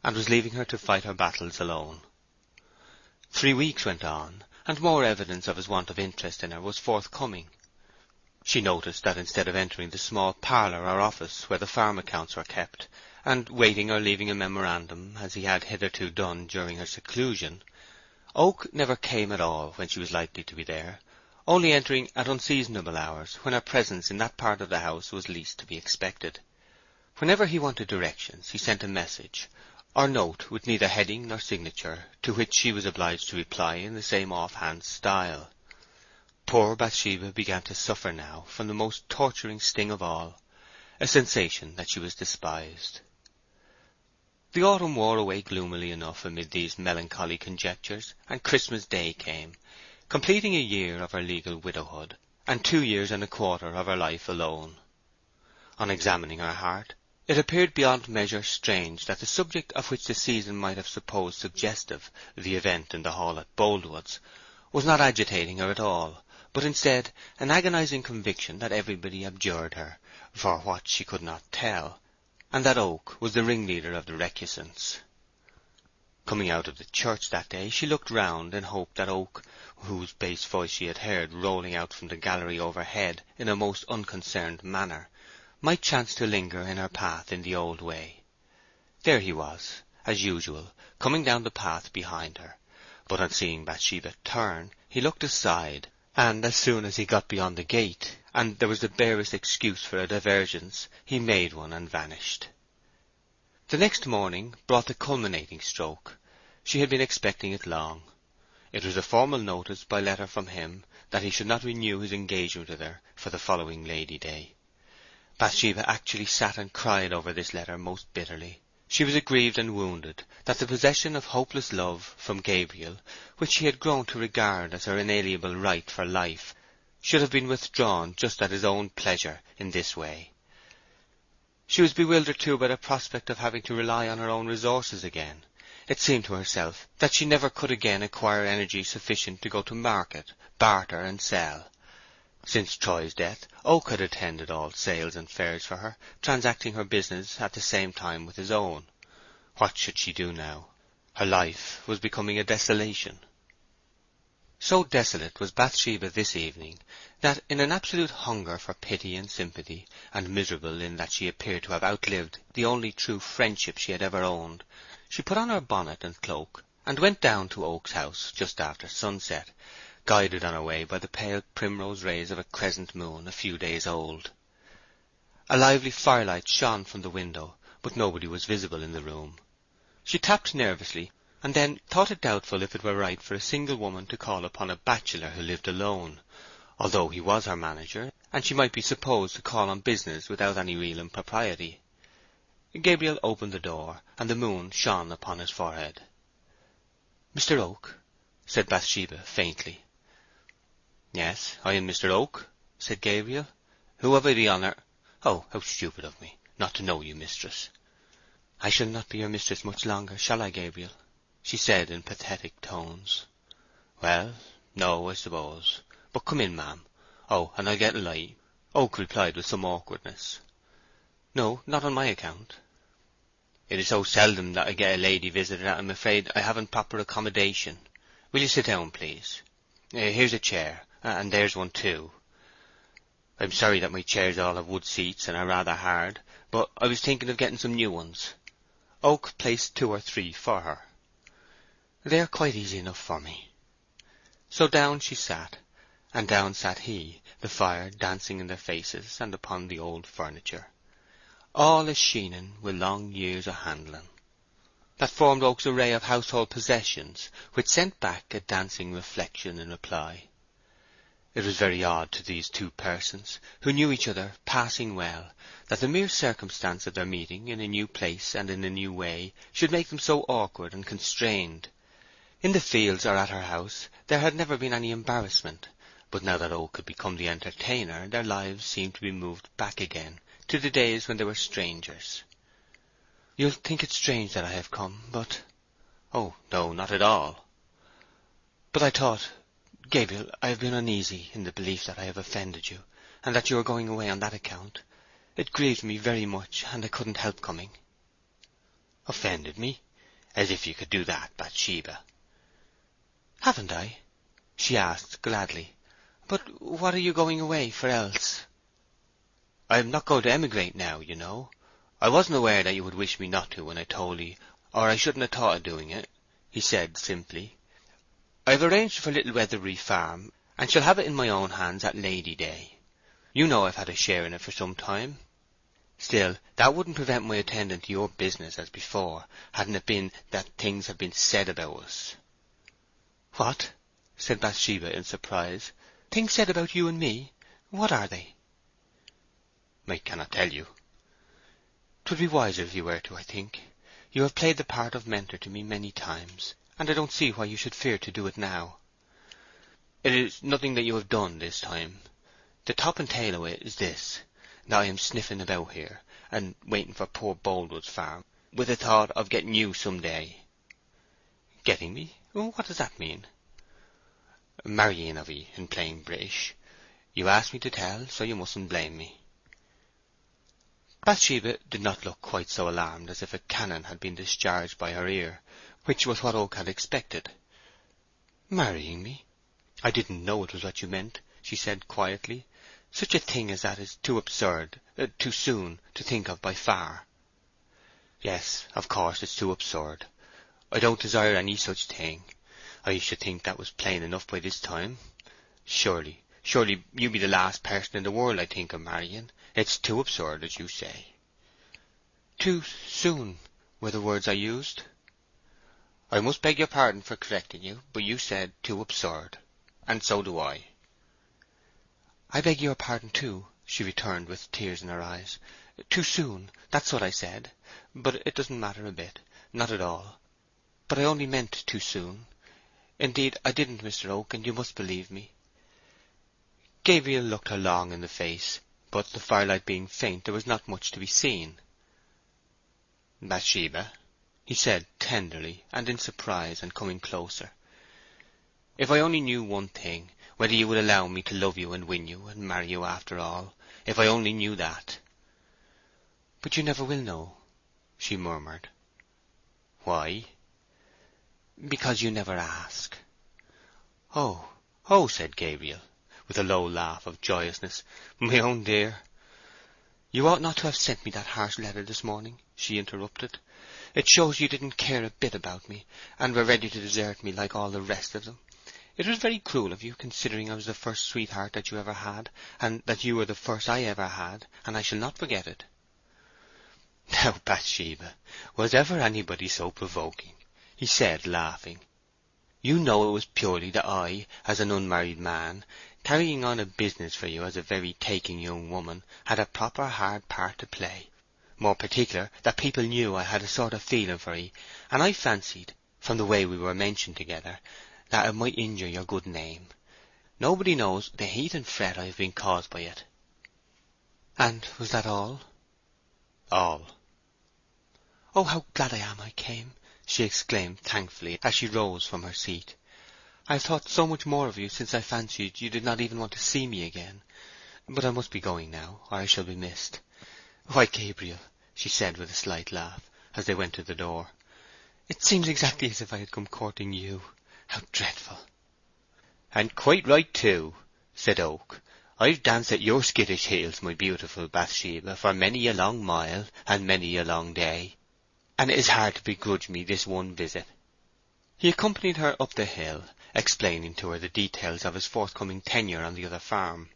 and was leaving her to fight her battles alone. 3 weeks went on, and more evidence of his want of interest in her was forthcoming. She noticed that instead of entering the small parlour or office where the farm accounts were kept, and waiting or leaving a memorandum, as he had hitherto done during her seclusion, Oak never came at all when she was likely to be there, only entering at unseasonable hours, when her presence in that part of the house was least to be expected. Whenever he wanted directions, he sent a message, or note with neither heading nor signature, to which she was obliged to reply in the same off-hand style. Poor Bathsheba began to suffer now from the most torturing sting of all, a sensation that she was despised. The autumn wore away gloomily enough amid these melancholy conjectures, and Christmas Day came, completing a year of her legal widowhood, and 2 years and a quarter of her life alone. On examining her heart, it appeared beyond measure strange that the subject of which the season might have supposed suggestive, the event in the hall at Boldwood's, was not agitating her at all, but instead an agonizing conviction that everybody abjured her, for what she could not tell, and that Oak was the ringleader of the recusants. Coming out of the church that day, she looked round in hope that Oak, whose bass voice she had heard rolling out from the gallery overhead in a most unconcerned manner, might chance to linger in her path in the old way. There he was, as usual, coming down the path behind her, but on seeing Bathsheba turn, he looked aside, and as soon as he got beyond the gate, and there was the barest excuse for a divergence, he made one and vanished. The next morning brought the culminating stroke. She had been expecting it long. It was a formal notice by letter from him that he should not renew his engagement with her for the following Lady Day. Bathsheba actually sat and cried over this letter most bitterly. She was aggrieved and wounded that the possession of hopeless love from Gabriel, which she had grown to regard as her inalienable right for life, should have been withdrawn just at his own pleasure in this way. She was bewildered too by the prospect of having to rely on her own resources again. It seemed to herself that she never could again acquire energy sufficient to go to market, barter, and sell. Since Troy's death, Oak had attended all sales and fairs for her, transacting her business at the same time with his own. What should she do now? Her life was becoming a desolation. So desolate was Bathsheba this evening that, in an absolute hunger for pity and sympathy, and miserable in that she appeared to have outlived the only true friendship she had ever owned, she put on her bonnet and cloak and went down to Oak's house just after sunset, guided on her way by the pale primrose rays of a crescent moon a few days old. A lively firelight shone from the window, but nobody was visible in the room. She tapped nervously, and then thought it doubtful if it were right for a single woman to call upon a bachelor who lived alone, although he was her manager, and she might be supposed to call on business without any real impropriety. Gabriel opened the door, and the moon shone upon his forehead. "Mr. Oak," said Bathsheba faintly. "Yes, I am Mr. Oak," said Gabriel. "Who have I the honour—" "Oh, how stupid of me, not to know you, mistress." "I shall not be your mistress much longer, shall I, Gabriel?" she said in pathetic tones. "Well, no, I suppose. But come in, ma'am. Oh, and I'll get a light," Oak replied with some awkwardness. "No, not on my account." "It is so seldom that I get a lady visitor that I'm afraid I haven't proper accommodation. Will you sit down, please? Here's a chair, and there's one too. I'm sorry that my chairs all have wood seats and are rather hard, but I was thinking of getting some new ones." Oak placed 2 or 3 for her. "They are quite easy enough for me." So down she sat, and down sat he, the fire dancing in their faces and upon the old furniture, all a sheening with long years of handling, that formed Oak's array of household possessions, which sent back a dancing reflection in reply. It was very odd to these two persons, who knew each other passing well, that the mere circumstance of their meeting in a new place and in a new way should make them so awkward and constrained. In the fields or at her house there had never been any embarrassment, but now that Oak had become the entertainer, their lives seemed to be moved back again to the days when they were strangers. "You'll think it strange that I have come, but—" "Oh, no, not at all." "But I thought, Gabriel, I have been uneasy in the belief that I have offended you, and that you are going away on that account. It grieved me very much, and I couldn't help coming." "Offended me? As if you could do that, Bathsheba." "Haven't I?" she asked gladly. "But what are you going away for else?" "I am not going to emigrate now, you know. I wasn't aware that you would wish me not to when I told you, or I shouldn't have thought of doing it," he said simply. "I have arranged for Little Weatherbury Farm, and shall have it in my own hands at Lady Day. You know I've had a share in it for some time. Still, that wouldn't prevent my attending to your business as before, hadn't it been that things have been said about us." "What?" said Bathsheba in surprise. "Things said about you and me? What are they?" "I cannot tell you." "'Twould be wiser if you were to, I think. You have played the part of mentor to me many times, and I don't see why you should fear to do it now." "It is nothing that you have done this time. The top and tail of it is this, that I am sniffing about here, and waiting for poor Boldwood's farm, with the thought of getting you some day." "Getting me? What does that mean?" "Marrying of 'ee, in plain British. You asked me to tell, so you mustn't blame me." Bathsheba did not look quite so alarmed as if a cannon had been discharged by her ear, which was what Oak had expected. "Marrying me? I didn't know it was what you meant," she said quietly. "Such a thing as that is too absurd, too soon, to think of by far." "Yes, of course it's too absurd. I don't desire any such thing. I should think that was plain enough by this time. Surely you be the last person in the world I think of marrying. It's too absurd, as you say." "Too soon," were the words I used. "I must beg your pardon for correcting you, but you said too absurd. And so do I." "I beg your pardon too," she returned with tears in her eyes. "Too soon, that's what I said. But it doesn't matter a bit, not at all. But I only meant too soon. Indeed, I didn't, Mr. Oak, and you must believe me." Gabriel looked her long in the face, but the firelight being faint, there was not much to be seen. "Bathsheba," he said tenderly and in surprise, and coming closer, "if I only knew one thing, whether you would allow me to love you and win you and marry you after all, if I only knew that." "But you never will know," she murmured. "Why?" "Because you never ask." "Oh, oh," said Gabriel, with a low laugh of joyousness. "My own dear." "You ought not to have sent me that harsh letter this morning," she interrupted. "It shows you didn't care a bit about me, and were ready to desert me like all the rest of them. It was very cruel of you, considering I was the first sweetheart that you ever had, and that you were the first I ever had, and I shall not forget it." "Now, Bathsheba, was ever anybody so provoking?" he said, laughing. "You know it was purely that I, as an unmarried man, carrying on a business for you as a very taking young woman, had a proper hard part to play. More particular that people knew I had a sort of feeling for 'ee, and I fancied, from the way we were mentioned together, that it might injure your good name. Nobody knows the heat and fret I have been caused by it." "And was that all?" "All." "Oh, how glad I am I came!" she exclaimed thankfully as she rose from her seat. "I have thought so much more of you since I fancied you did not even want to see me again. But I must be going now, or I shall be missed. Why, Gabriel," she said with a slight laugh, as they went to the door, "it seems exactly as if I had come courting you. How dreadful!" "And quite right too," said Oak. "I've danced at your skittish heels, my beautiful Bathsheba, for many a long mile and many a long day, and it is hard to begrudge me this one visit." He accompanied her up the hill, explaining to her the details of his forthcoming tenure on the other farm.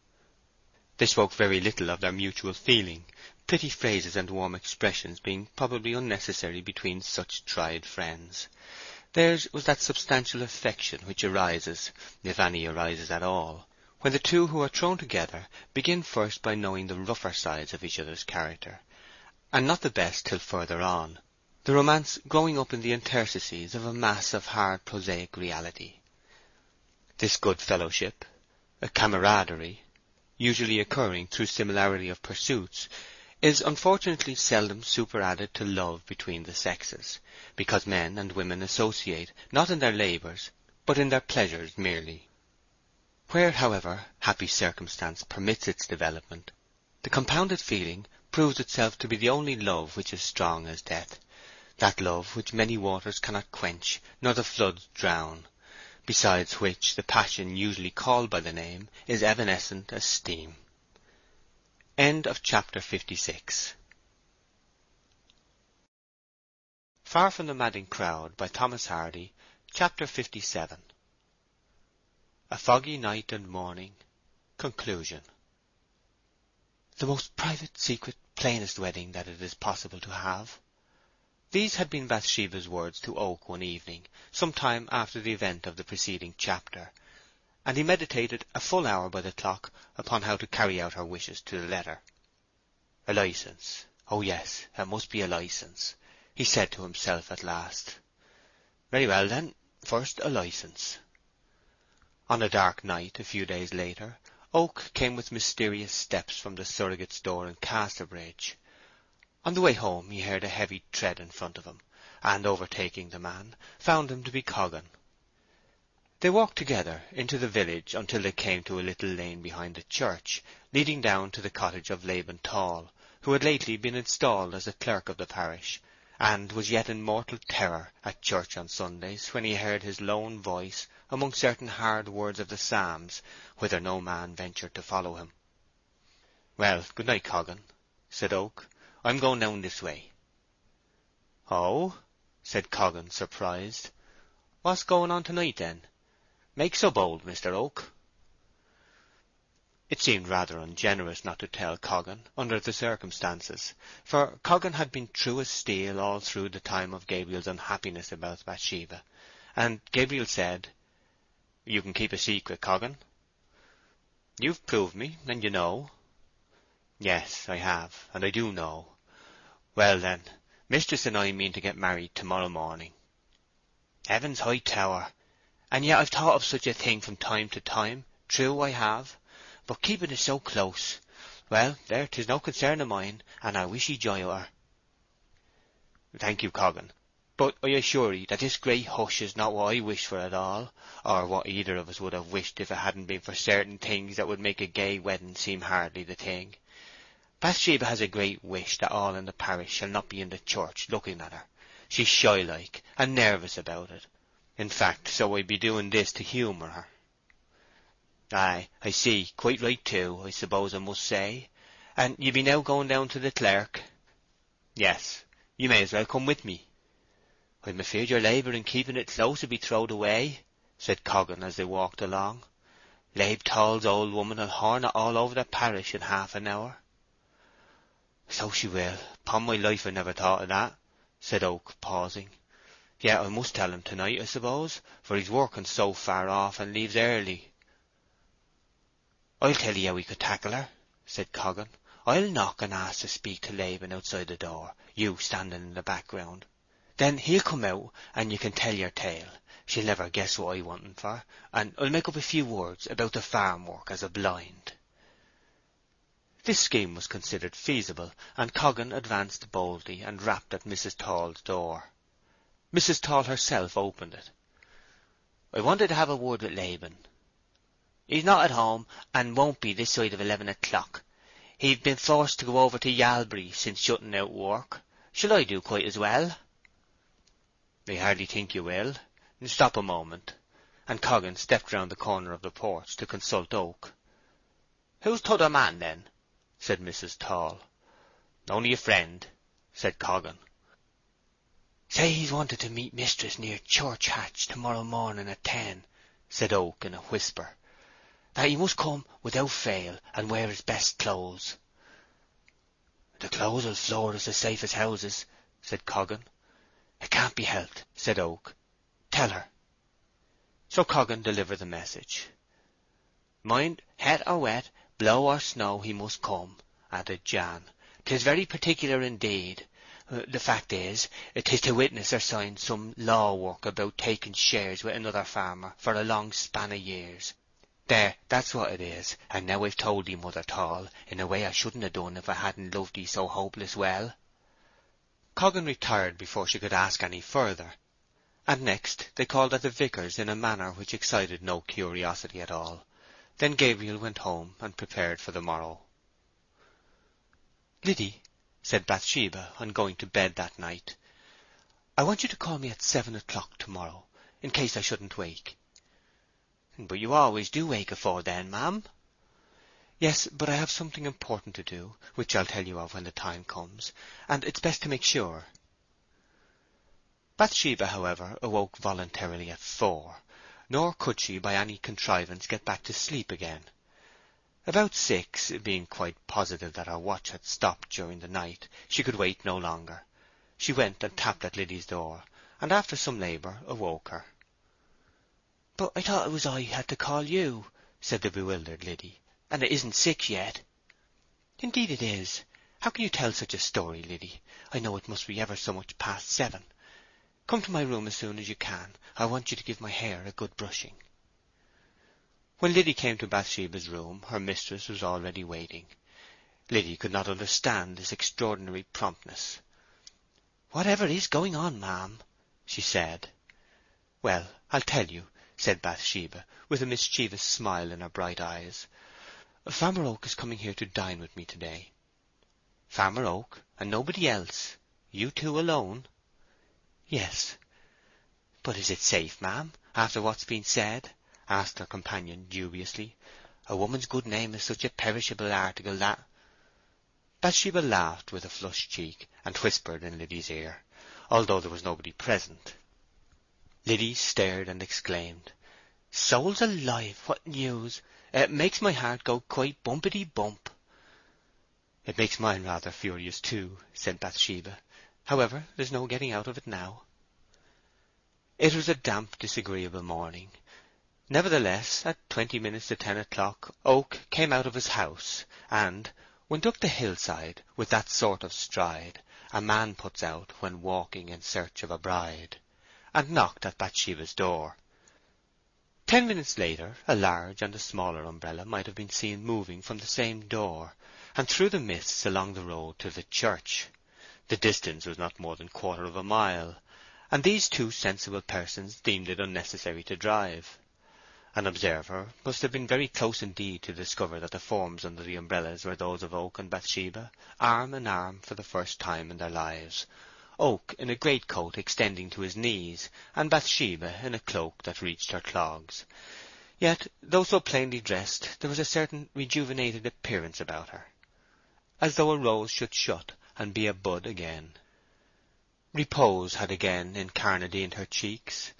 They spoke very little of their mutual feeling, pretty phrases and warm expressions being probably unnecessary between such tried friends. Theirs was that substantial affection which arises, if any arises at all, when the two who are thrown together begin first by knowing the rougher sides of each other's character, and not the best till further on, the romance growing up in the interstices of a mass of hard prosaic reality. This good fellowship, a camaraderie, usually occurring through similarity of pursuits, is unfortunately seldom superadded to love between the sexes, because men and women associate not in their labours, but in their pleasures merely. Where, however, happy circumstance permits its development, the compounded feeling proves itself to be the only love which is strong as death, that love which many waters cannot quench, nor the floods drown, besides which the passion usually called by the name is evanescent as steam. End of chapter 56. Far from the Madding Crowd by Thomas Hardy, chapter 57. A foggy night and morning. Conclusion. The most private, secret, plainest wedding that it is possible to have. These had been Bathsheba's words to Oak one evening, some time after the event of the preceding chapter, and he meditated a full hour by the clock upon how to carry out her wishes to the letter. A licence. Oh yes, it must be a licence, he said to himself at last. Very well then, first a licence. On a dark night, a few days later, Oak came with mysterious steps from the surrogate's door in Casterbridge. On the way home he heard a heavy tread in front of him, and, overtaking the man, found him to be Coggan. They walked together into the village until they came to a little lane behind the church, leading down to the cottage of Laban Tall, who had lately been installed as a clerk of the parish, and was yet in mortal terror at church on Sundays when he heard his lone voice among certain hard words of the Psalms, whither no man ventured to follow him. "Well, good night, Coggan," said Oak. "I'm going down this way." "Oh?" said Coggan, surprised. "What's going on tonight, then? Make so bold, Mr. Oak." It seemed rather ungenerous not to tell Coggan, under the circumstances, for Coggan had been true as steel all through the time of Gabriel's unhappiness about Bathsheba, and Gabriel said, "You can keep a secret, Coggan." "You've proved me, and you know." "Yes, I have, and I do know. Well, then, Mistress and I mean to get married tomorrow morning." "Heaven's high tower! And yet I've thought of such a thing from time to time, true I have. But keeping it so close, well, there, 'tis no concern of mine, and I wish 'ee joy of her." "Thank you, Coggan. But I assure 'ee that this great hush is not what I wish for at all, or what either of us would have wished if it hadn't been for certain things that would make a gay wedding seem hardly the thing. Bathsheba has a great wish that all in the parish shall not be in the church looking at her. She's shy-like, and nervous about it. In fact, so I be doing this to humour her." "Aye, I see. Quite right too, I suppose I must say. And you be now going down to the clerk?" "Yes. You may as well come with me." "I'm afeard your labour in keeping it close will be throwed away," said Coggan as they walked along. "Labe Tall's old woman will horn it all over the parish in half an hour." "So she will. Upon my life I never thought of that," said Oak, pausing. "Yet I must tell him tonight, I suppose, for he's working so far off and leaves early." "I'll tell 'ee how we could tackle her," said Coggan. "I'll knock and ask to speak to Laban outside the door, you standing in the background. Then he'll come out, and you can tell your tale. She'll never guess what I want him for, and I'll make up a few words about the farm work as a blind." This scheme was considered feasible, and Coggan advanced boldly and rapped at Mrs. Tall's door. Mrs. Tall herself opened it. "I wanted to have a word with Laban." "He's not at home, and won't be this side of 11 o'clock. He've been forced to go over to Yalbury since shutting out work. Shall I do quite as well?" "I hardly think you will. Stop a moment." And Coggan stepped round the corner of the porch to consult Oak. "Who's t'other man, then?" said Mrs. Tall. "Only a friend," said Coggan. "Say he's wanted to meet mistress near Church Hatch tomorrow morning at 10, said Oak in a whisper. "That he must come without fail, and wear his best clothes." "The clothes will floor us as safe as houses," said Coggan. "It can't be helped," said Oak. "Tell her." So Coggan delivered the message. "Mind, het or wet, blow or snow, he must come," added Jan. "'Tis very particular indeed. The fact is, 'tis to witness or sign some law work about taking shares with another farmer for a long span of years. There, that's what it is, and now I've told thee, Mother Tall, in a way I shouldn't have done if I hadn't loved thee so hopeless well." Coggan retired before she could ask any further, and next they called at the vicar's in a manner which excited no curiosity at all. Then Gabriel went home and prepared for the morrow. "Liddy," said Bathsheba, on going to bed that night, "I want you to call me at 7 o'clock tomorrow, in case I shouldn't wake." "But you always do wake afore then, ma'am." "Yes, but I have something important to do, which I'll tell you of when the time comes, and it's best to make sure." Bathsheba, however, awoke voluntarily at 4, nor could she by any contrivance get back to sleep again. About 6, being quite positive that her watch had stopped during the night, she could wait no longer. She went and tapped at Liddy's door, and after some labour awoke her. "But I thought it was I had to call you," said the bewildered Liddy, "and it isn't 6 yet." "Indeed it is. How can you tell such a story, Liddy? I know it must be ever so much past 7. Come to my room as soon as you can. I want you to give my hair a good brushing." When Liddy came to Bathsheba's room, her mistress was already waiting. Liddy could not understand this extraordinary promptness. "Whatever is going on, ma'am?" she said. "Well, I'll tell you," said Bathsheba, with a mischievous smile in her bright eyes. "Farmer Oak is coming here to dine with me to-day." Farmer Oak, and nobody else? You two alone?" "Yes." "But is it safe, ma'am, after what's been said?" asked her companion dubiously. "A woman's good name is such a perishable article that—" Bathsheba laughed with a flushed cheek, and whispered in Liddy's ear, although there was nobody present. Liddy stared and exclaimed, "Souls alive, what news! It makes my heart go quite bumpety-bump." "It makes mine rather furious too," said Bathsheba. "However, there's no getting out of it now." It was a damp, disagreeable morning. Nevertheless, at 20 minutes to 10 o'clock, Oak came out of his house, and went up the hillside with that sort of stride a man puts out when walking in search of a bride, and knocked at Bathsheba's door. 10 minutes later a large and a smaller umbrella might have been seen moving from the same door, and through the mists along the road to the church. The distance was not more than 1/4 of a mile, and these two sensible persons deemed it unnecessary to drive. An observer must have been very close indeed to discover that the forms under the umbrellas were those of Oak and Bathsheba, arm in arm for the first time in their lives, Oak in a greatcoat extending to his knees, and Bathsheba in a cloak that reached her clogs. Yet, though so plainly dressed, there was a certain rejuvenated appearance about her, as though a rose should shut and be a bud again. Repose had again incarnadined her cheeks,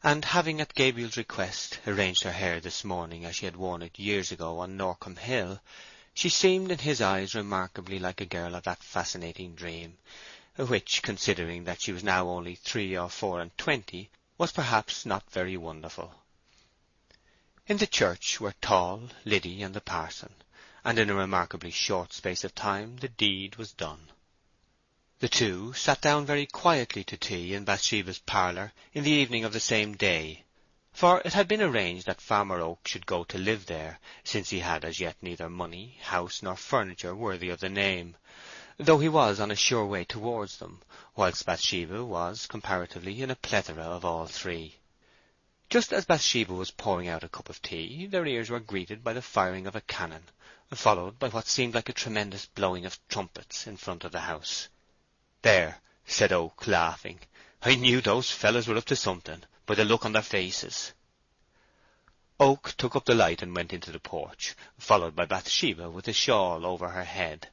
and having at Gabriel's request arranged her hair this morning as she had worn it years ago on Norcombe Hill, she seemed in his eyes remarkably like a girl of that fascinating dream, which, considering that she was now only 3 or 4 and 20, was perhaps not very wonderful. In the church were Tall, Liddy, and the parson, and in a remarkably short space of time the deed was done. The two sat down very quietly to tea in Bathsheba's parlour in the evening of the same day, for it had been arranged that Farmer Oak should go to live there, since he had as yet neither money, house, nor furniture worthy of the name, though he was on a sure way towards them, whilst Bathsheba was, comparatively, in a plethora of all three. Just as Bathsheba was pouring out a cup of tea, their ears were greeted by the firing of a cannon, followed by what seemed like a tremendous blowing of trumpets in front of the house. "There," said Oak, laughing. "I knew those fellows were up to something, by the look on their faces." Oak took up the light and went into the porch, followed by Bathsheba with a shawl over her head.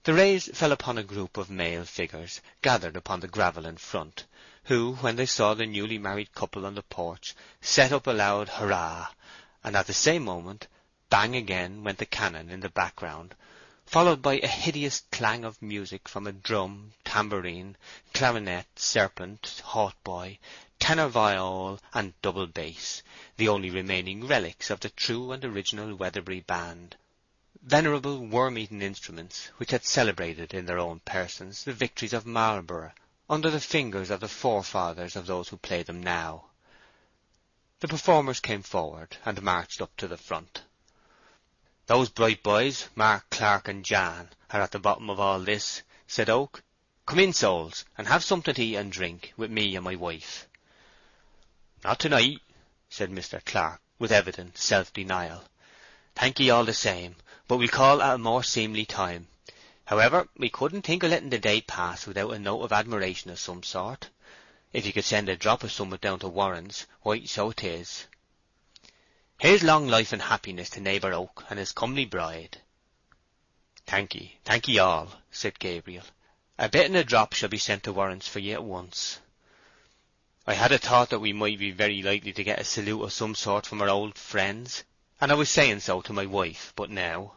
The rays fell upon a group of male figures gathered upon the gravel in front, who, when they saw the newly married couple on the porch, set up a loud hurrah, and at the same moment, bang again went the cannon in the background, followed by a hideous clang of music from a drum, tambourine, clarinet, serpent, hautboy, tenor viol, and double bass, the only remaining relics of the true and original Weatherbury band, venerable worm-eaten instruments which had celebrated in their own persons the victories of Marlborough under the fingers of the forefathers of those who play them now. The performers came forward and marched up to the front. "Those bright boys, Mark, Clark, and Jan, are at the bottom of all this," said Oak. "Come in, souls, and have something to eat and drink with me and my wife." "Not to-night," said Mr. Clark, with evident self-denial. "Thank ye all the same, but we'll call at a more seemly time. However, we couldn't think of letting the day pass without a note of admiration of some sort. If you could send a drop of summat down to Warren's, why, so 'tis. Here's long life and happiness to neighbour Oak and his comely bride." Thank ye all," said Gabriel. "A bit and a drop shall be sent to Warren's for ye at once. I had a thought that we might be very likely to get a salute of some sort from our old friends, and I was saying so to my wife, but now—"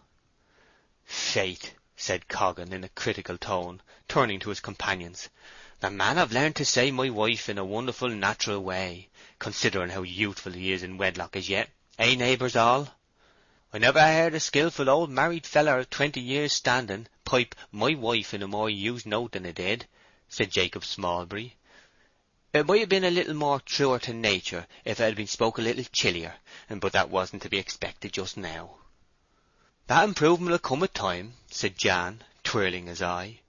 "Faith," said Coggan in a critical tone, turning to his companions, "the man have learned to say my wife in a wonderful natural way, considering how youthful he is in wedlock as yet. Eh, neighbours all? I never heard a skilful old married feller of 20 years' standing pipe 'my wife' in a more used note than 'a did," said Jacob Smallbury. "It might have been a little more truer to nature if it had been spoke a little chillier, but that wasn't to be expected just now." "That improvement will come with time," said Jan, twirling his eye.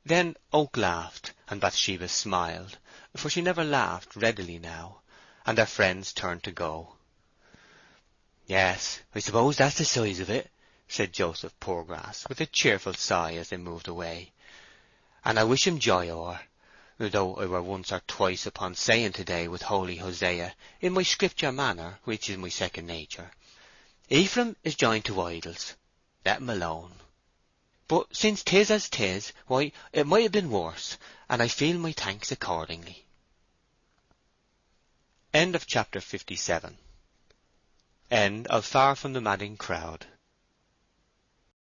Then Oak laughed, and Bathsheba smiled, for she never laughed readily now, and their friends turned to go. "Yes, I suppose that's the size of it," said Joseph Poorgrass, with a cheerful sigh as they moved away. "And I wish him joy o'er, though I were once or twice upon saying to-day with holy Hosea, in my scripture manner, which is my second nature, Ephraim is joined to idols, let him alone. But since 'tis as 'tis, why, it might have been worse, and I feel my thanks accordingly." End of chapter 57. End of Far from the Madding Crowd.